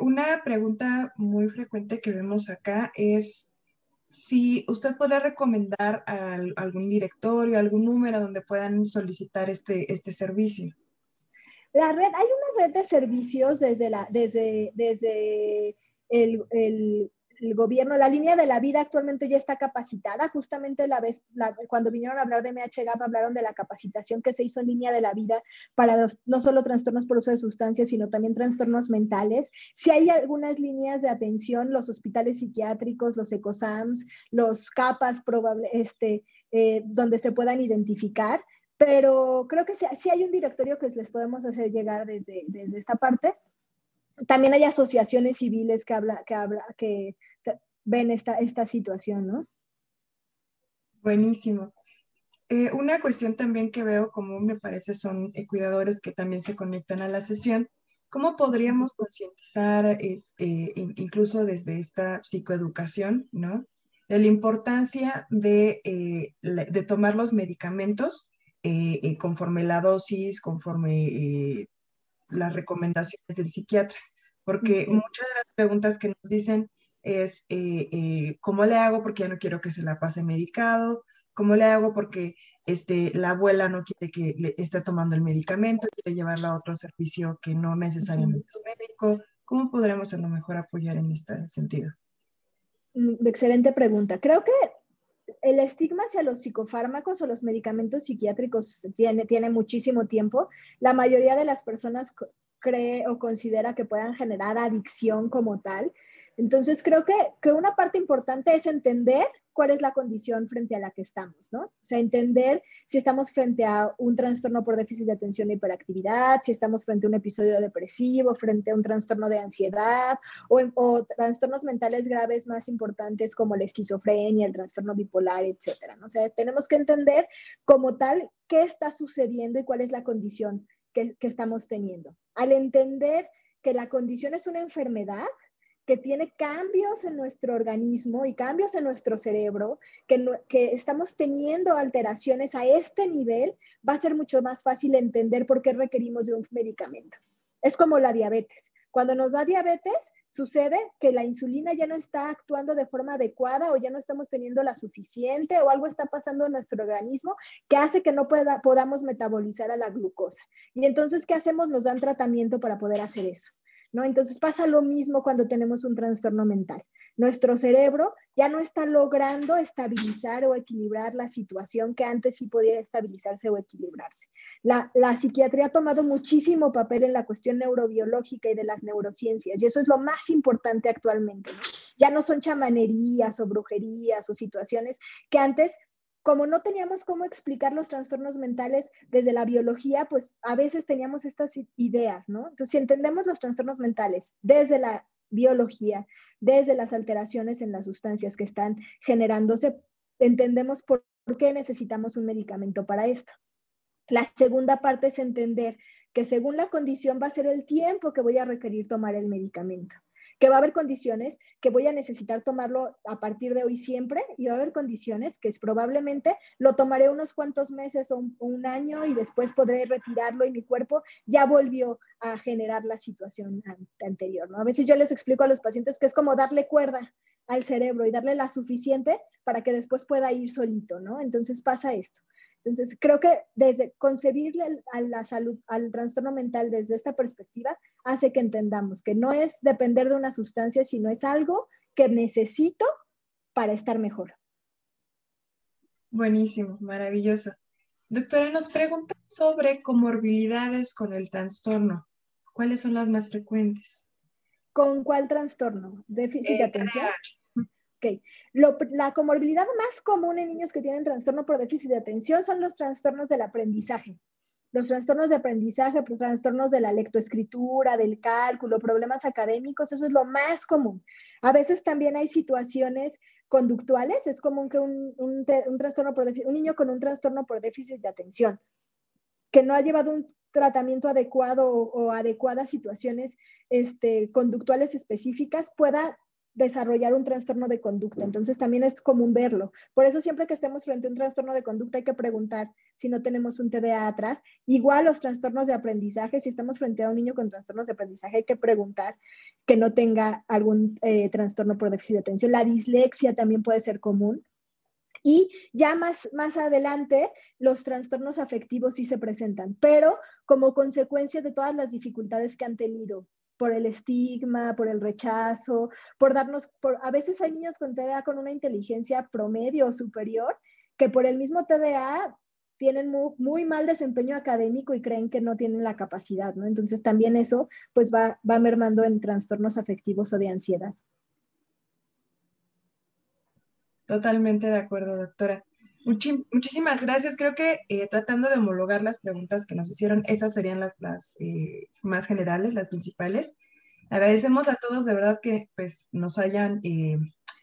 Una pregunta muy frecuente que vemos acá es si usted puede recomendar algún directorio, algún número donde puedan solicitar este servicio. Hay una red de servicios desde el gobierno. La línea de la vida actualmente ya está capacitada. Justamente cuando vinieron a hablar de MHGAP, hablaron de la capacitación que se hizo en línea de la vida para no solo trastornos por uso de sustancias, sino también trastornos mentales. Si hay algunas líneas de atención, los hospitales psiquiátricos, los ECOSAMs, los CAPAS, donde se puedan identificar. Pero creo que sí hay un directorio que les podemos hacer llegar desde esta parte. También hay asociaciones civiles que ven esta situación, ¿no? Buenísimo. Una cuestión también que veo común, me parece, son cuidadores que también se conectan a la sesión. ¿Cómo podríamos concientizar, incluso desde esta psicoeducación, ¿no? De la importancia de tomar los medicamentos conforme la dosis, conforme las recomendaciones del psiquiatra? Porque muchas de las preguntas que nos dicen es, ¿cómo le hago? Porque ya no quiero que se la pase medicado. ¿Cómo le hago? Porque la abuela no quiere que le esté tomando el medicamento, quiere llevarla a otro servicio que no necesariamente es médico. ¿Cómo podremos a lo mejor apoyar en este sentido? Excelente pregunta. Creo que el estigma hacia los psicofármacos o los medicamentos psiquiátricos tiene muchísimo tiempo. La mayoría de las personas cree o considera que puedan generar adicción como tal. Entonces, creo que una parte importante es entender cuál es la condición frente a la que estamos, ¿no? O sea, entender si estamos frente a un trastorno por déficit de atención e hiperactividad, si estamos frente a un episodio depresivo, frente a un trastorno de ansiedad o trastornos mentales graves más importantes como la esquizofrenia, el trastorno bipolar, etcétera, ¿no? O sea, tenemos que entender como tal qué está sucediendo y cuál es la condición que estamos teniendo. Al entender que la condición es una enfermedad que tiene cambios en nuestro organismo y cambios en nuestro cerebro, que estamos teniendo alteraciones a este nivel, va a ser mucho más fácil entender por qué requerimos de un medicamento. Es como la diabetes. Cuando nos da diabetes, sucede que la insulina ya no está actuando de forma adecuada o ya no estamos teniendo la suficiente o algo está pasando en nuestro organismo que hace que no podamos metabolizar a la glucosa. Y entonces, ¿qué hacemos? Nos dan tratamiento para poder hacer eso, ¿no? Entonces pasa lo mismo cuando tenemos un trastorno mental. Nuestro cerebro ya no está logrando estabilizar o equilibrar la situación que antes sí podía estabilizarse o equilibrarse. La psiquiatría ha tomado muchísimo papel en la cuestión neurobiológica y de las neurociencias, y eso es lo más importante actualmente, ¿no? Ya no son chamanerías o brujerías o situaciones que antes, como no teníamos cómo explicar los trastornos mentales desde la biología, pues a veces teníamos estas ideas, ¿no? Entonces, si entendemos los trastornos mentales desde la biología, desde las alteraciones en las sustancias que están generándose, entendemos por qué necesitamos un medicamento para esto. La segunda parte es entender que según la condición va a ser el tiempo que voy a requerir tomar el medicamento. Que va a haber condiciones que voy a necesitar tomarlo a partir de hoy siempre y va a haber condiciones que probablemente lo tomaré unos cuantos meses o un año y después podré retirarlo y mi cuerpo ya volvió a generar la situación anterior, ¿no? A veces yo les explico a los pacientes que es como darle cuerda al cerebro y darle la suficiente para que después pueda ir solito, ¿no? Entonces pasa esto. Entonces, creo que desde concebirle a la salud, al trastorno mental desde esta perspectiva, hace que entendamos que no es depender de una sustancia, sino es algo que necesito para estar mejor. Buenísimo, maravilloso. Doctora, nos preguntan sobre comorbilidades con el trastorno. ¿Cuáles son las más frecuentes? ¿Con cuál trastorno? ¿Déficit de atención? Okay. La comorbilidad más común en niños que tienen trastorno por déficit de atención son los trastornos del aprendizaje. Los trastornos de aprendizaje, trastornos de la lectoescritura, del cálculo, problemas académicos, eso es lo más común. A veces también hay situaciones conductuales, es común que un niño con un trastorno por déficit de atención, que no ha llevado un tratamiento adecuado o adecuadas situaciones conductuales específicas, pueda desarrollar un trastorno de conducta. Entonces también es común verlo. Por eso siempre que estemos frente a un trastorno de conducta hay que preguntar si no tenemos un TDA atrás. Igual los trastornos de aprendizaje, si estamos frente a un niño con trastornos de aprendizaje hay que preguntar que no tenga algún trastorno por déficit de atención. La dislexia también puede ser común. Y ya más adelante, los trastornos afectivos sí se presentan, pero como consecuencia de todas las dificultades que han tenido, por el estigma, por el rechazo, a veces hay niños con TDA con una inteligencia promedio o superior, que por el mismo TDA tienen muy mal desempeño académico y creen que no tienen la capacidad, ¿no? Entonces también eso pues va mermando en trastornos afectivos o de ansiedad. Totalmente de acuerdo, doctora. Muchísimas gracias. Creo que tratando de homologar las preguntas que nos hicieron, esas serían las más generales, las principales. Agradecemos a todos de verdad que pues, nos hayan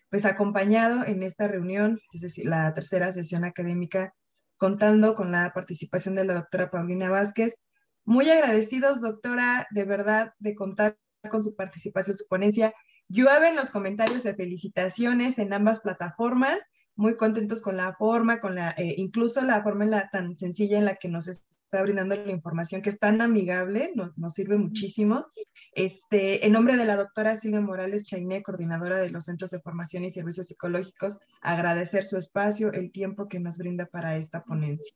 pues, acompañado en esta reunión, es decir, la tercera sesión académica, contando con la participación de la doctora Paulina Vázquez. Muy agradecidos, doctora, de verdad, de contar con su participación, su ponencia. Llueven los comentarios de felicitaciones en ambas plataformas, muy contentos con la forma, incluso la forma tan sencilla en la que nos está brindando la información, que es tan amigable, nos sirve muchísimo. En nombre de la doctora Silvia Morales Chainé, coordinadora de los Centros de Formación y Servicios Psicológicos, agradecer su espacio, el tiempo que nos brinda para esta ponencia.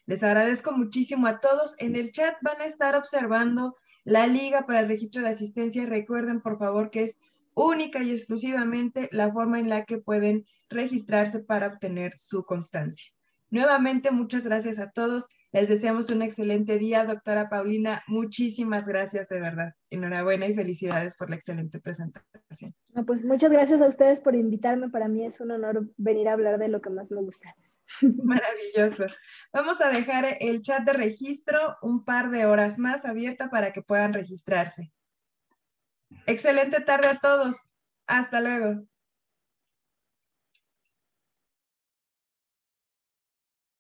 Les agradezco muchísimo a todos. En el chat van a estar observando la liga para el registro de asistencia. Recuerden, por favor, que es única y exclusivamente la forma en la que pueden registrarse para obtener su constancia. Nuevamente, muchas gracias a todos. Les deseamos un excelente día, doctora Paulina. Muchísimas gracias, de verdad. Enhorabuena y felicidades por la excelente presentación. No, pues muchas gracias a ustedes por invitarme. Para mí es un honor venir a hablar de lo que más me gusta. Maravilloso. Vamos a dejar el chat de registro un par de horas más abierta para que puedan registrarse. Excelente tarde a todos. Hasta luego.